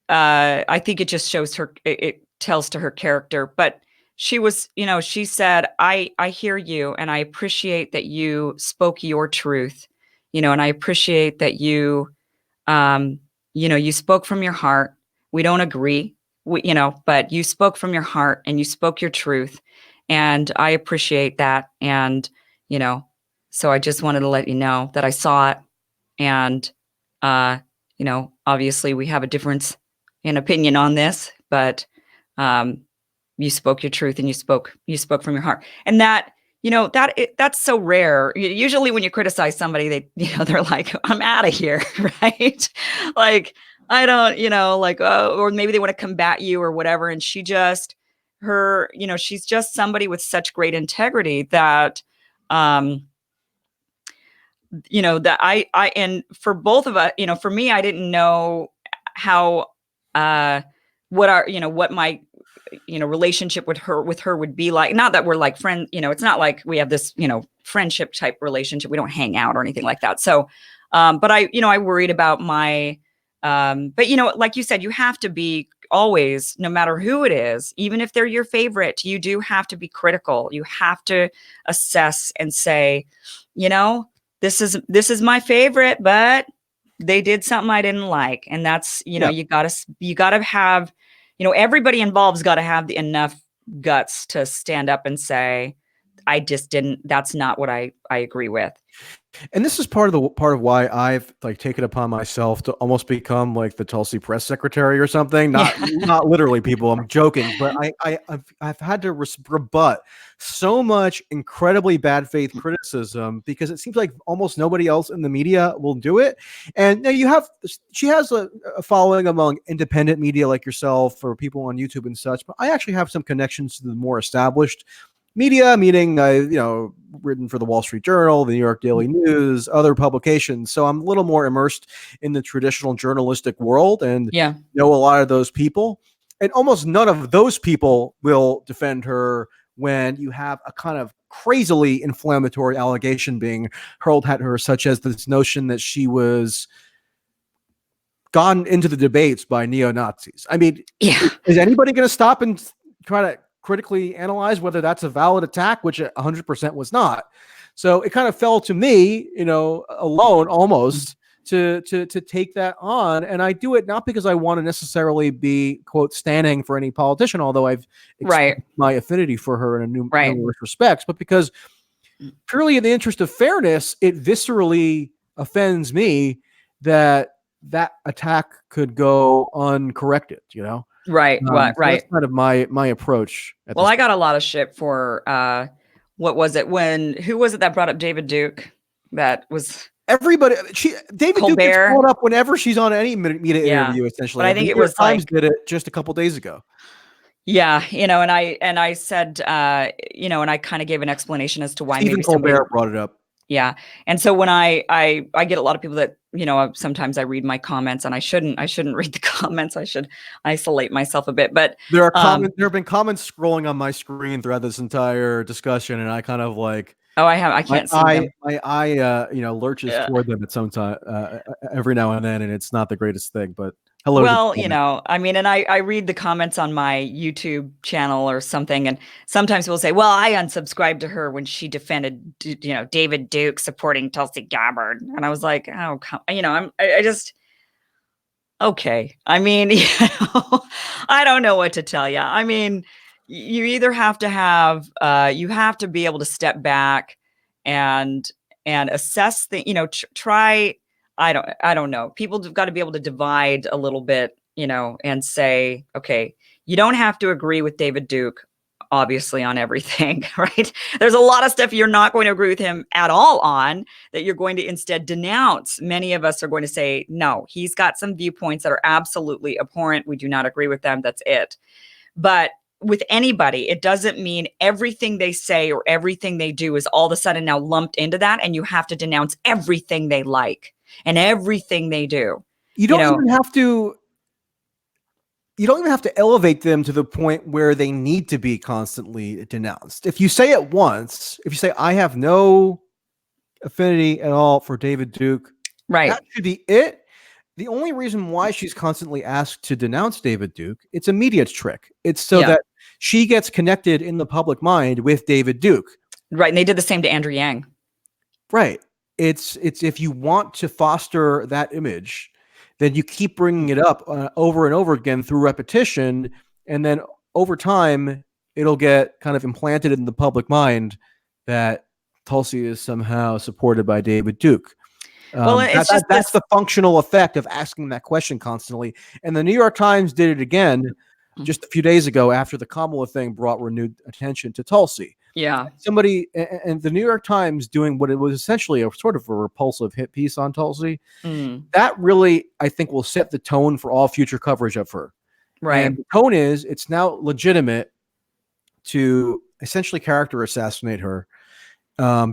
I think it just shows her, it tells to her character. But she was, she said, I hear you and I appreciate that you spoke your truth, and I appreciate that you, you spoke from your heart. We don't agree, but you spoke from your heart and you spoke your truth. And I appreciate that. And, so I just wanted to let you know that I saw it. And, obviously we have a difference in opinion on this, but you spoke your truth and you spoke from your heart. And that, that's so rare. Usually when you criticize somebody, they, they're like, I'm out of here. Right. Like, I don't, like, or maybe they want to combat you or whatever. And she just, she's just somebody with such great integrity that, that and for both of us, for me, I didn't know how, what my, relationship with her would be like. Not that we're like friends, it's not like we have this, friendship type relationship. We don't hang out or anything like that. So, but I worried about my, but like you said, you have to be always, no matter who it is, even if they're your favorite, you do have to be critical. You have to assess and say, this is my favorite, but they did something I didn't like. And that's, you gotta have, everybody involved's got to have enough guts to stand up and say, that's not what I agree with. And this is part of why I've like taken upon myself to almost become like the Tulsi press secretary or something. Not literally, people. I'm joking, but I've had to rebut so much incredibly bad faith criticism because it seems like almost nobody else in the media will do it. And now she has a following among independent media like yourself or people on YouTube and such. But I actually have some connections to the more established media, meaning written for the Wall Street Journal, the New York Daily News, other publications. So I'm a little more immersed in the traditional journalistic world and know a lot of those people. And almost none of those people will defend her when you have a kind of crazily inflammatory allegation being hurled at her, such as this notion that she was gone into the debates by neo-Nazis. I mean, is anybody going to stop and try to critically analyze whether that's a valid attack, which 100% was not? So it kind of fell to me, alone almost to take that on. And I do it not because I want to necessarily be, quote, standing for any politician, although I've expressed my affinity for her in numerous respects, but because purely in the interest of fairness, it viscerally offends me that attack could go uncorrected, Right. Right. That's kind of my approach. Well, I got a lot of shit for, what was it? Who was it that brought up David Duke? That was everybody. David Colbert. Duke gets brought up whenever she's on any media interview, essentially. But I think it was Times did it just a couple days ago. Yeah. And I said, and I kind of gave an explanation as to why Stephen Colbert brought it up. Yeah. And so when I get a lot of people that, sometimes I read my comments and I shouldn't read the comments. I should isolate myself a bit, but there have been comments scrolling on my screen throughout this entire discussion. And I kind of like, I can't see them. My eye, lurches toward them at some time, every now and then. And it's not the greatest thing, but hello. Well, and I read the comments on my YouTube channel or something. And sometimes people say, well, I unsubscribed to her when she defended, David Duke supporting Tulsi Gabbard. And I was like, oh, I just, okay. I mean, I don't know what to tell you. I mean, you either have to have, you have to be able to step back and assess the, try. I don't know. People have got to be able to divide a little bit, and say, okay, you don't have to agree with David Duke, obviously, on everything, right? There's a lot of stuff you're not going to agree with him at all on that you're going to instead denounce. Many of us are going to say, no, he's got some viewpoints that are absolutely abhorrent. We do not agree with them. That's it. But with anybody, it doesn't mean everything they say or everything they do is all of a sudden now lumped into that. And you have to denounce everything they like and everything they do. You don't even have to elevate them to the point where they need to be constantly denounced. If you say it once, if you say, I have no affinity at all for David Duke, right, that should be it. The only reason why she's constantly asked to denounce David Duke, it's a media trick. It's so that she gets connected in the public mind with David Duke. Right. And they did the same to Andrew Yang. Right. It's if you want to foster that image, then you keep bringing it up over and over again through repetition. And then over time, it'll get kind of implanted in the public mind that Tulsi is somehow supported by David Duke. Well, that's the functional effect of asking that question constantly. And the New York Times did it again just a few days ago after the Kamala thing brought renewed attention to Tulsi. Yeah. Somebody and the New York Times doing what it was essentially a sort of a repulsive hit piece on Tulsi. That really, I think, will set the tone for all future coverage of her. Right. And the tone is it's now legitimate to essentially character assassinate her,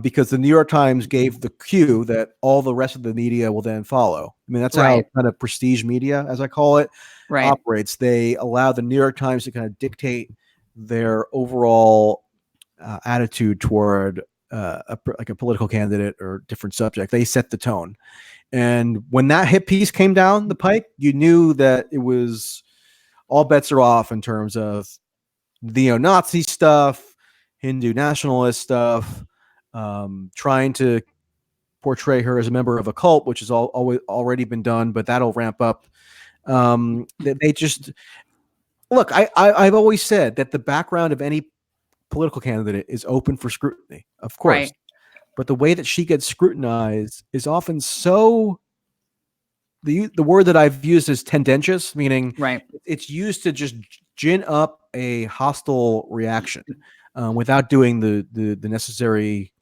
because the New York Times gave the cue that all the rest of the media will then follow. I mean, that's how Right. kind of prestige media, as I call it, Right. operates. They allow the New York Times to kind of dictate their overall attitude toward like a political candidate or different subject. They set the tone. And when that hit piece came down the pike, you knew that it was all bets are off in terms of neo-Nazi stuff, Hindu nationalist stuff, trying to portray her as a member of a cult, which has already been done, but that'll ramp up. They just look. I've always said that the background of any political candidate is open for scrutiny, of course, Right. but the way that she gets scrutinized is often so. The word that I've used is tendentious, meaning Right. it's used to just gin up a hostile reaction without doing the necessary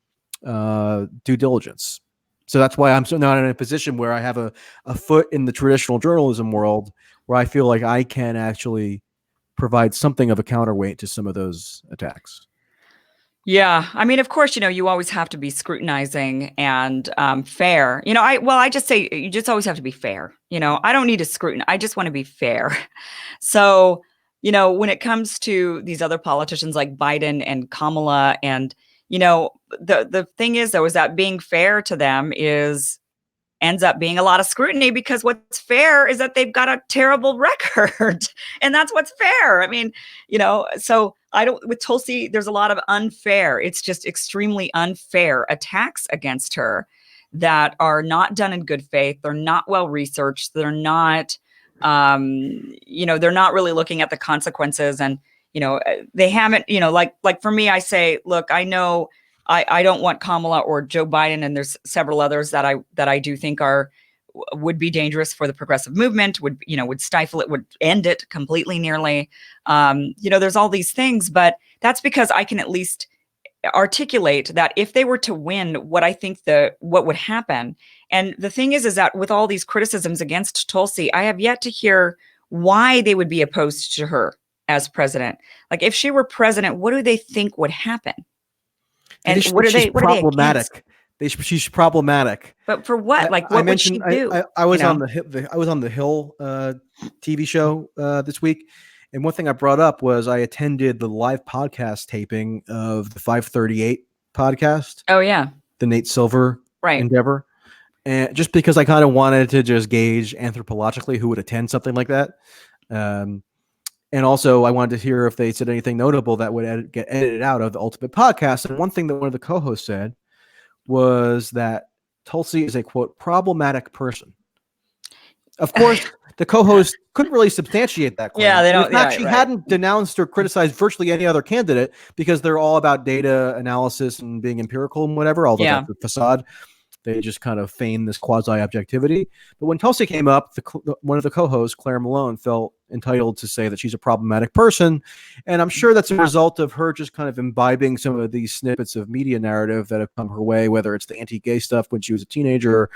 due diligence. So that's why I'm so not in a position where I have a foot in the traditional journalism world where I feel like I can actually provide something of a counterweight to some of those attacks. Yeah. I mean, of course, you always have to be scrutinizing and fair. I just say you just always have to be fair. I don't need to scrutinize. I just want to be fair. So, when it comes to these other politicians like Biden and Kamala, and, the thing is, though, is that being fair to them ends up being a lot of scrutiny, because what's fair is that they've got a terrible record. And that's what's fair. I mean, so with Tulsi, there's a lot of unfair. It's just extremely unfair attacks against her that are not done in good faith. They're not well researched. They're not, they're not really looking at the consequences. And, they haven't, like for me, I say, look, I know I don't want Kamala or Joe Biden, and there's several others that I do think would be dangerous for the progressive movement, would stifle it, would end it completely nearly. There's all these things, but that's because I can at least articulate that if they were to win, what I think what would happen. And the thing is that with all these criticisms against Tulsi, I have yet to hear why they would be opposed to her as president. Like, if she were president, what do they think would happen? And what are they problematic? She's problematic. But for what? Like, what would she do? I was on the Hill TV show this week, and one thing I brought up was I attended the live podcast taping of the 538 podcast. Oh yeah, the Nate Silver right endeavor, and just because I kind of wanted to just gauge anthropologically who would attend something like that. And also, I wanted to hear if they said anything notable that would get edited out of the Ultimate Podcast. And one thing that one of the co-hosts said was that Tulsi is a, quote, problematic person. Of course, the co-host couldn't really substantiate that claim. Yeah, they don't. In fact, she hadn't denounced or criticized virtually any other candidate because they're all about data analysis and being empirical and whatever, although that's a facade. They just kind of feign this quasi-objectivity. But when Tulsi came up, one of the co-hosts, Claire Malone, felt entitled to say that she's a problematic person. And I'm sure that's a result of her just kind of imbibing some of these snippets of media narrative that have come her way, whether it's the anti-gay stuff when she was a teenager,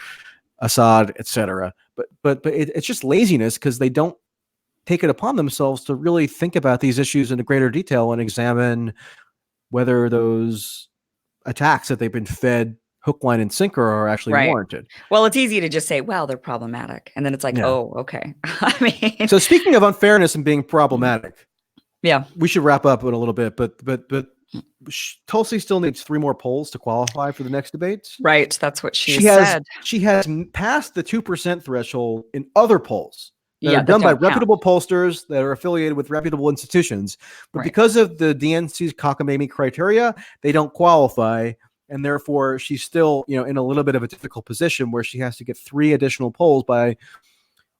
Assad, etc. But it's just laziness because they don't take it upon themselves to really think about these issues in greater detail and examine whether those attacks that they've been fed hook, line, and sinker are actually warranted. Well, it's easy to just say, well, they're problematic. And then it's like, oh, okay. I mean, so speaking of unfairness and being problematic, yeah, we should wrap up in a little bit, but Tulsi still needs 3 more polls to qualify for the next debates. Right. That's what she said. She has passed the 2% threshold in other polls that are done by reputable pollsters that are affiliated with reputable institutions. But because of the DNC's cockamamie criteria, they don't qualify. And therefore, she's still, in a little bit of a difficult position where she has to get 3 additional polls by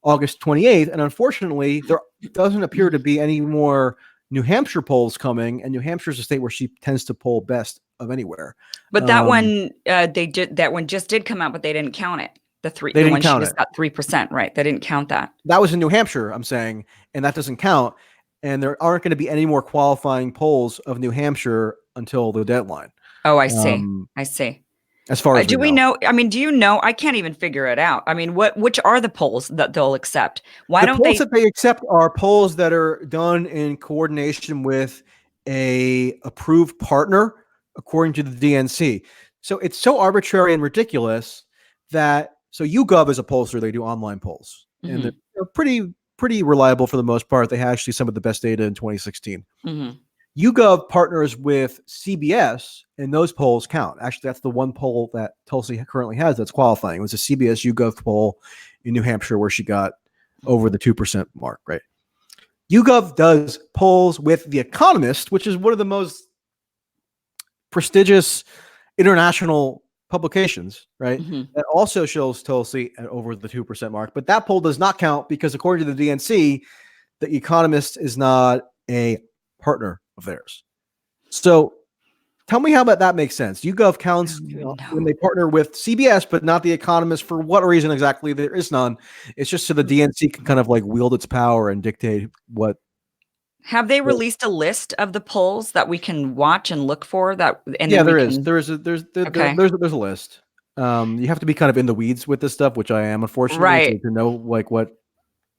August 28th. And unfortunately, there doesn't appear to be any more New Hampshire polls coming. And New Hampshire is a state where she tends to poll best of anywhere. But that one, that one just did come out, but they didn't count it. They didn't count it. She just got 3%, right? They didn't count that. That was in New Hampshire, I'm saying, and that doesn't count. And there aren't going to be any more qualifying polls of New Hampshire until the deadline. Oh, I see. I see. As far as do we know? I mean, do you know? I can't even figure it out. I mean, which are the polls that they'll accept? The polls that they accept are polls that are done in coordination with a approved partner according to the DNC. So it's so arbitrary and ridiculous that YouGov is a pollster. They do online polls, and they're pretty reliable for the most part. They had actually some of the best data in 2016. YouGov partners with CBS, and those polls count. Actually, that's the one poll that Tulsi currently has that's qualifying. It was a CBS YouGov poll in New Hampshire where she got over the 2% mark, right? YouGov does polls with The Economist, which is one of the most prestigious international publications, right? That also shows Tulsi at over the 2% mark. But that poll does not count because according to the DNC, The Economist is not a partner of theirs. So tell me how about that makes sense. YouGov counts when they partner with CBS, but not The Economist. For what reason exactly? There is none. It's just so the DNC can kind of like wield its power and dictate what. Have they released a list of the polls that we can watch and look for? That and yeah, then there's a list. You have to be kind of in the weeds with this stuff, which I am, unfortunately, to know like what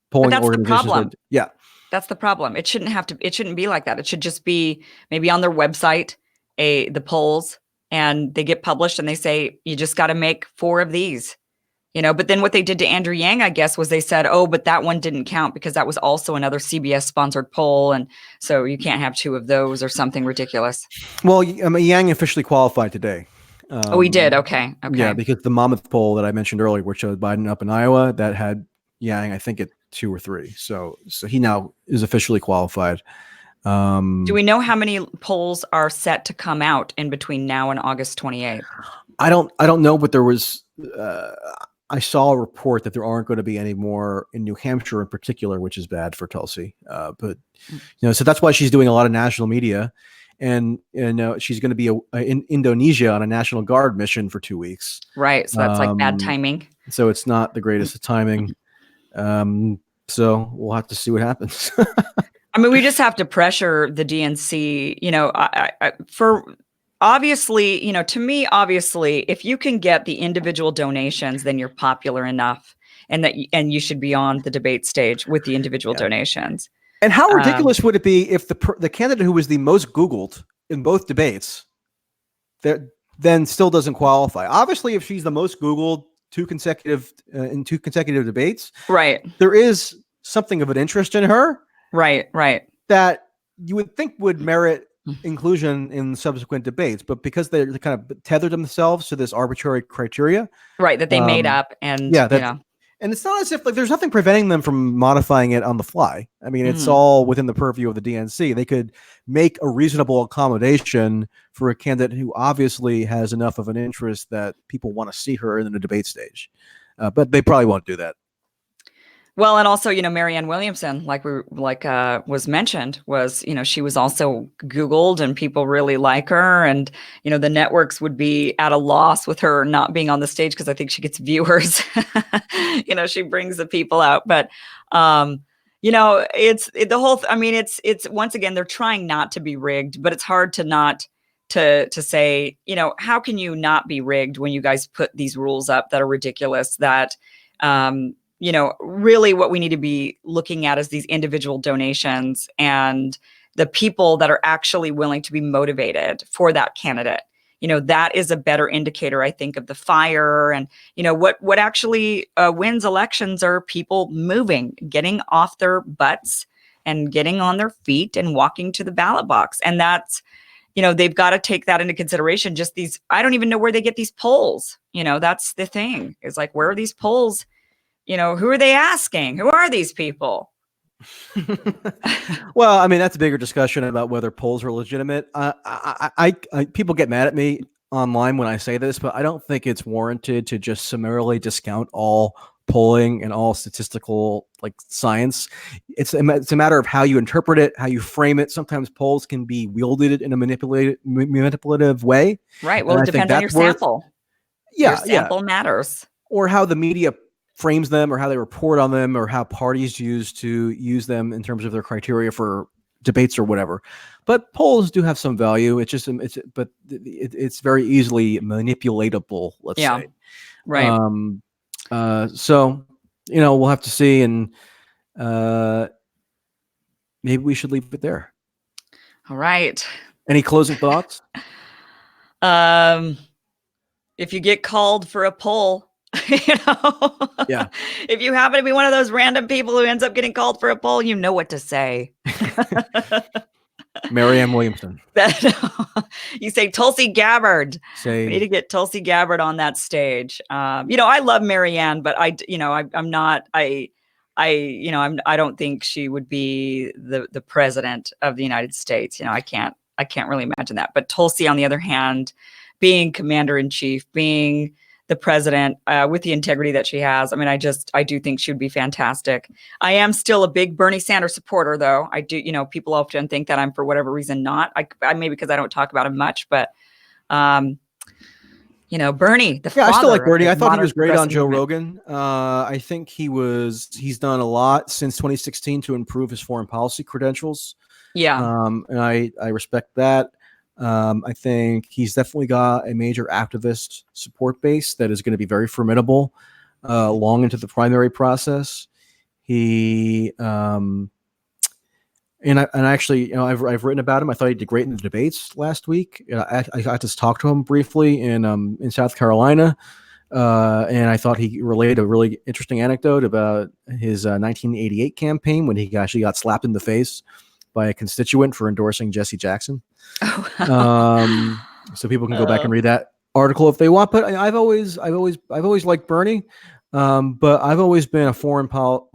polling organizations are. Yeah, that's the problem. It shouldn't be like that. It should just be maybe on their website, the polls, and they get published and they say, you just got to make 4 of these, but then what they did to Andrew Yang, I guess, was they said, oh, but that one didn't count because that was also another CBS sponsored poll. And so you can't have 2 of those or something ridiculous. Well, Yang officially qualified today. Oh, he did. Okay. Yeah, because the Monmouth poll that I mentioned earlier, which showed Biden up in Iowa, that had Yang, I think, at 2 or 3. So he now is officially qualified. Do we know how many polls are set to come out in between now and August 28th? I don't know, but there was. I saw a report that there aren't going to be any more in New Hampshire in particular, which is bad for Tulsi. But so that's why she's doing a lot of national media, and she's going to be in Indonesia on a National Guard mission for 2 weeks. Right. So that's like bad timing. So it's not the greatest of timing. So we'll have to see what happens. I mean, we just have to pressure the DNC, for obviously, to me, obviously, if you can get the individual donations, then you're popular enough and you should be on the debate stage with the individual donations. And how ridiculous would it be if the candidate who was the most Googled in both debates then still doesn't qualify? Obviously, if she's the most Googled in 2 consecutive debates, right, there is something of an interest in her. Right. That you would think would merit inclusion in subsequent debates, but because they kind of tethered themselves to this arbitrary criteria, right, that they made up, and and it's not as if like there's nothing preventing them from modifying it on the fly. I mean, it's all within the purview of the DNC. They could make a reasonable accommodation for a candidate who obviously has enough of an interest that people want to see her in the debate stage, but they probably won't do that. Well, and also, Marianne Williamson, was mentioned, was, she was also Googled and people really like her. And, the networks would be at a loss with her not being on the stage because I think she gets viewers. She brings the people out. But, it's the whole, it's once again, they're trying not to be rigged, but it's hard to not to say, how can you not be rigged when you guys put these rules up that are ridiculous that, really what we need to be looking at is these individual donations and the people that are actually willing to be motivated for that candidate. That is a better indicator, I think, of the fire. And, what actually wins elections are people moving, getting off their butts and getting on their feet and walking to the ballot box. And that's, they've got to take that into consideration. Just these, I don't even know where they get these polls. That's the thing. It's like, where are these polls? Who are they asking? Who are these people? Well, I mean, that's a bigger discussion about whether polls are legitimate. People get mad at me online when I say this, but I don't think it's warranted to just summarily discount all polling and all statistical science. It's a matter of how you interpret it, how you frame it. Sometimes polls can be wielded in a manipulative way. Right. Well, it depends on your sample. Yeah, your sample matters. Or how the media frames them, or how they report on them, or how parties use them in terms of their criteria for debates or whatever. But polls do have some value. It's very easily manipulatable, let's say. Right. So we'll have to see, and maybe we should leave it there. All right. Any closing thoughts? If you get called for a poll, Yeah. If you happen to be one of those random people who ends up getting called for a poll, you know what to say. Marianne Williamson. You say Tulsi Gabbard. We need to Say, get Tulsi Gabbard on that stage. I love Marianne, but I'm not. I don't think she would be the president of the United States. I can't really imagine that. But Tulsi, on the other hand, being commander in chief, being the president, with the integrity that she has, I mean, I do think she would be fantastic. I am still a big Bernie Sanders supporter, though. I do, people often think that I'm, for whatever reason, not. I maybe because I don't talk about him much, but Bernie, the father. I still like Bernie. Of I thought he was great on Joe movement. Rogan. I think he's done a lot since 2016 to improve his foreign policy credentials. Yeah. And I respect that. I think he's definitely got a major activist support base that is going to be very formidable long into the primary process. He and actually, I've written about him. I thought he did great in the debates last week. I got to talk to him briefly in South Carolina, and I thought he relayed a really interesting anecdote about his 1988 campaign when he actually got slapped in the face by a constituent for endorsing Jesse Jackson. So people can go back and read that article if they want. But I've always liked Bernie. But I've always been a foreign policy.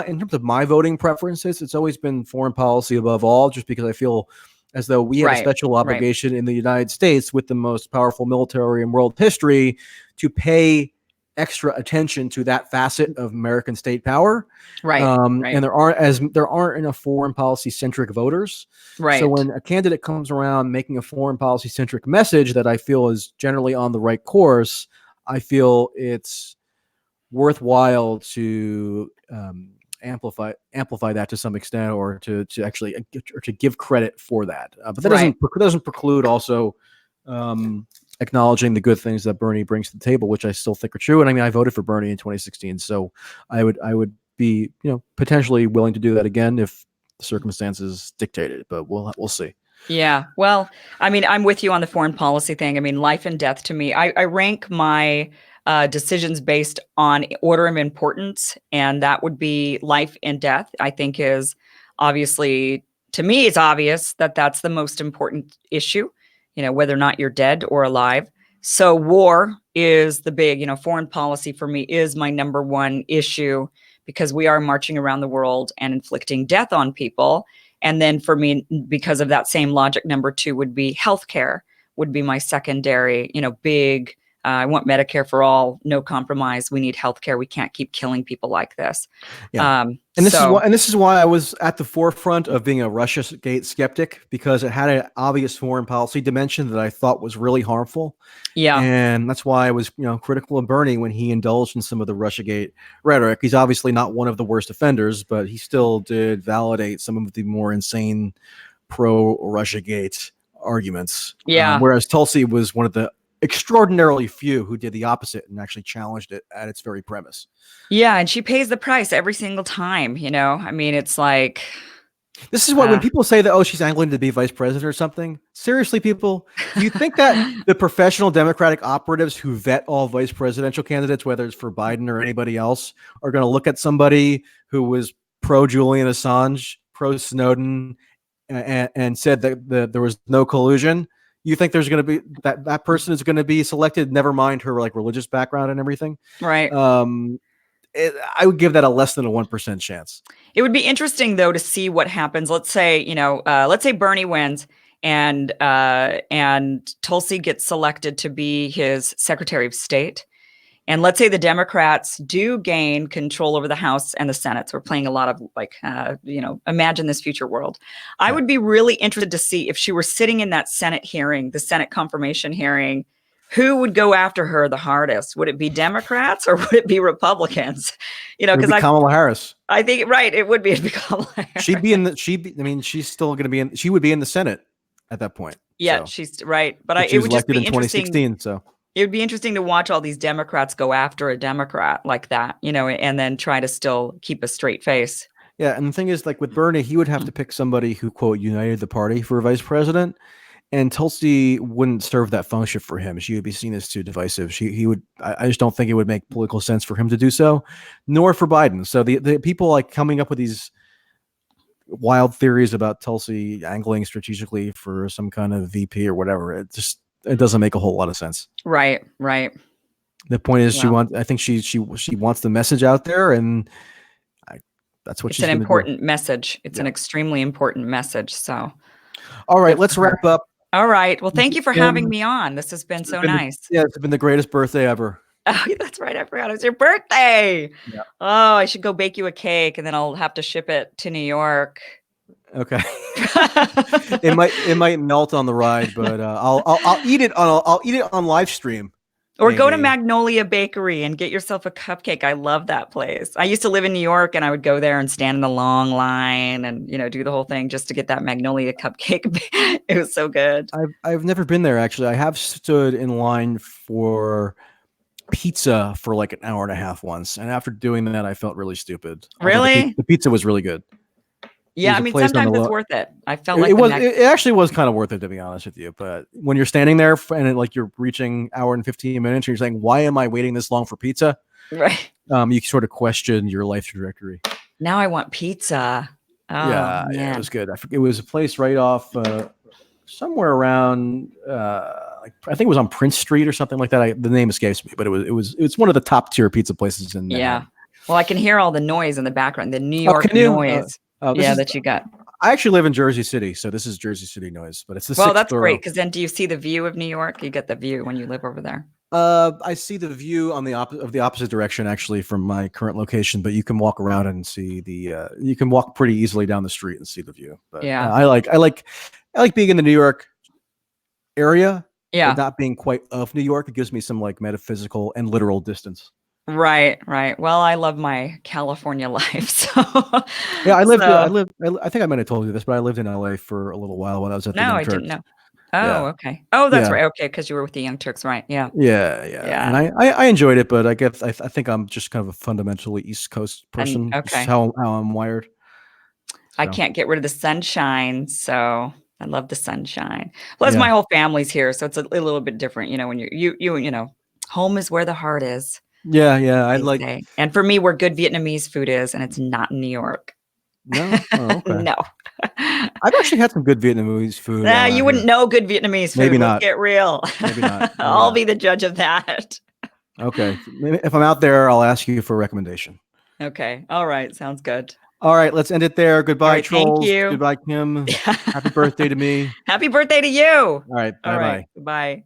In terms of my voting preferences, it's always been foreign policy above all, just because I feel as though we have a special obligation in the United States with the most powerful military in world history to pay extra attention to that facet of American state power. And there aren't enough foreign policy centric voters. So when a candidate comes around making a foreign policy centric message that I feel is generally on the right course, I feel it's worthwhile to amplify that to some extent, or to actually to give credit for that. But that doesn't preclude also acknowledging the good things that Bernie brings to the table, which I still think are true. And I mean, I voted for Bernie in 2016, so I would be potentially willing to do that again if the circumstances dictated. But we'll see. Yeah. Well, I mean, I'm with you on the foreign policy thing. I mean, life and death to me. I rank my decisions based on order of importance, and that would be life and death. I think is obviously, to me, it's obvious that that's the most important issue, whether or not you're dead or alive. So war is the big, foreign policy for me is my number one issue, because we are marching around the world and inflicting death on people. And then for me, because of that same logic, number two would be healthcare, would be my secondary, big. I want Medicare for all, no compromise. We need healthcare. We can't keep killing people like this. Yeah. And this is why I was at the forefront of being a Russiagate skeptic, because it had an obvious foreign policy dimension that I thought was really harmful. Yeah. And that's why I was, critical of Bernie when he indulged in some of the Russiagate rhetoric. He's obviously not one of the worst offenders, but he still did validate some of the more insane pro-Russiagate arguments. Yeah. Whereas Tulsi was one of the extraordinarily few who did the opposite and actually challenged it at its very premise. Yeah, and she pays the price every single time, I mean, it's like, this is what when people say that, she's angling to be vice president or something. Seriously, people, do you think that the professional Democratic operatives who vet all vice presidential candidates, whether it's for Biden or anybody else, are going to look at somebody who was pro Julian Assange, pro Snowden, and said that there was no collusion? You think there's going to be that person is going to be selected? Never mind her religious background and everything. Right. I would give that a less than a 1% chance. It would be interesting though to see what happens. Let's say Bernie wins and Tulsi gets selected to be his Secretary of State. And let's say the Democrats do gain control over the House and the Senate. So we're playing a lot of imagine this future world. I would be really interested to see if she were sitting in that Senate hearing, the Senate confirmation hearing, who would go after her the hardest? Would it be Democrats or would it be Republicans? Because Kamala Harris. I think it would be Kamala Harris. She's still going to be she would be in the Senate at that point. Yeah, so. She's right. But it would just be interesting. 2016, so. It would be interesting to watch all these Democrats go after a Democrat like that, and then try to still keep a straight face. Yeah, and the thing is, like with Bernie, he would have to pick somebody who quote united the party for vice president, and Tulsi wouldn't serve that function for him. She would be seen as too divisive. He would. I just don't think it would make political sense for him to do so, nor for Biden. So the people like coming up with these wild theories about Tulsi angling strategically for some kind of VP or whatever, it doesn't make a whole lot of sense. Right. Right. The point is, Yeah. I think she wants the message out there, and that's what It's she's an going to do. important message. It's an extremely important message. So, all right, good let's for her. wrap up. All right. Well, thank you for Kim, having me on. This has been so nice. It's been the greatest birthday ever. Oh, that's right. I forgot it was your birthday. Yeah. Oh, I should go bake you a cake, and then I'll have to ship it to New York. Okay. it might melt on the ride, but I'll eat it on live stream. Or go to Magnolia Bakery and get yourself a cupcake. I love that place. I used to live in New York, and I would go there and stand in the long line and, do the whole thing just to get that Magnolia cupcake. It was so good. I've never been there, actually. I have stood in line for pizza for like an hour and a half once, and after doing that, I felt really stupid. Really? The pizza was really good. Yeah, I mean, sometimes it's worth it. I felt like it actually was kind of worth it, to be honest with you. But when you're standing there and you're reaching hour and 15 minutes, and you're saying, "Why am I waiting this long for pizza?" Right. You sort of question your life trajectory. Now I want pizza. Oh, yeah, it was good. It was a place right off somewhere around. I think it was on Prince Street or something like that. The name escapes me, but it's one of the top tier pizza places in. Yeah. Well, I can hear all the noise in the background. The New York noise. That you got. I actually live in Jersey City, so this is Jersey City noise, but it's the Well, that's borough. great, because then do you see the view of New York? You get the view when you live over there. I see the view on the opposite direction, actually, from my current location, but you can walk around and see you can walk pretty easily down the street and see the view. But yeah, I like being in the New York yeah, but not being quite of New York. It gives me some like metaphysical and literal distance. Right. Well, I love my California life. So yeah, I think I might have told you this, but I lived in LA for a little while when I was at the Young Turks. I didn't know. Oh, okay. Oh, that's right. Okay, because you were with the Young Turks, right? Yeah. And I enjoyed it, but I guess I think I'm just kind of a fundamentally East Coast person. Okay, how I'm wired. So. I can't get rid of the sunshine, so I love the sunshine. Plus, my whole family's here, so it's a little bit different. When you home is where the heart is. Yeah, I say. And for me, where good Vietnamese food is, and it's not in New York. No, okay. No. I've actually had some good Vietnamese food. You wouldn't know good Vietnamese food. Maybe not. Let's get real. Maybe not. I'll be the judge of that. Okay. If I'm out there, I'll ask you for a recommendation. Okay. All right. Sounds good. All right. Let's end it there. Goodbye, trolls. Thank you. Goodbye, Kim. Happy birthday to me. Happy birthday to you. All right. Bye-bye. Bye.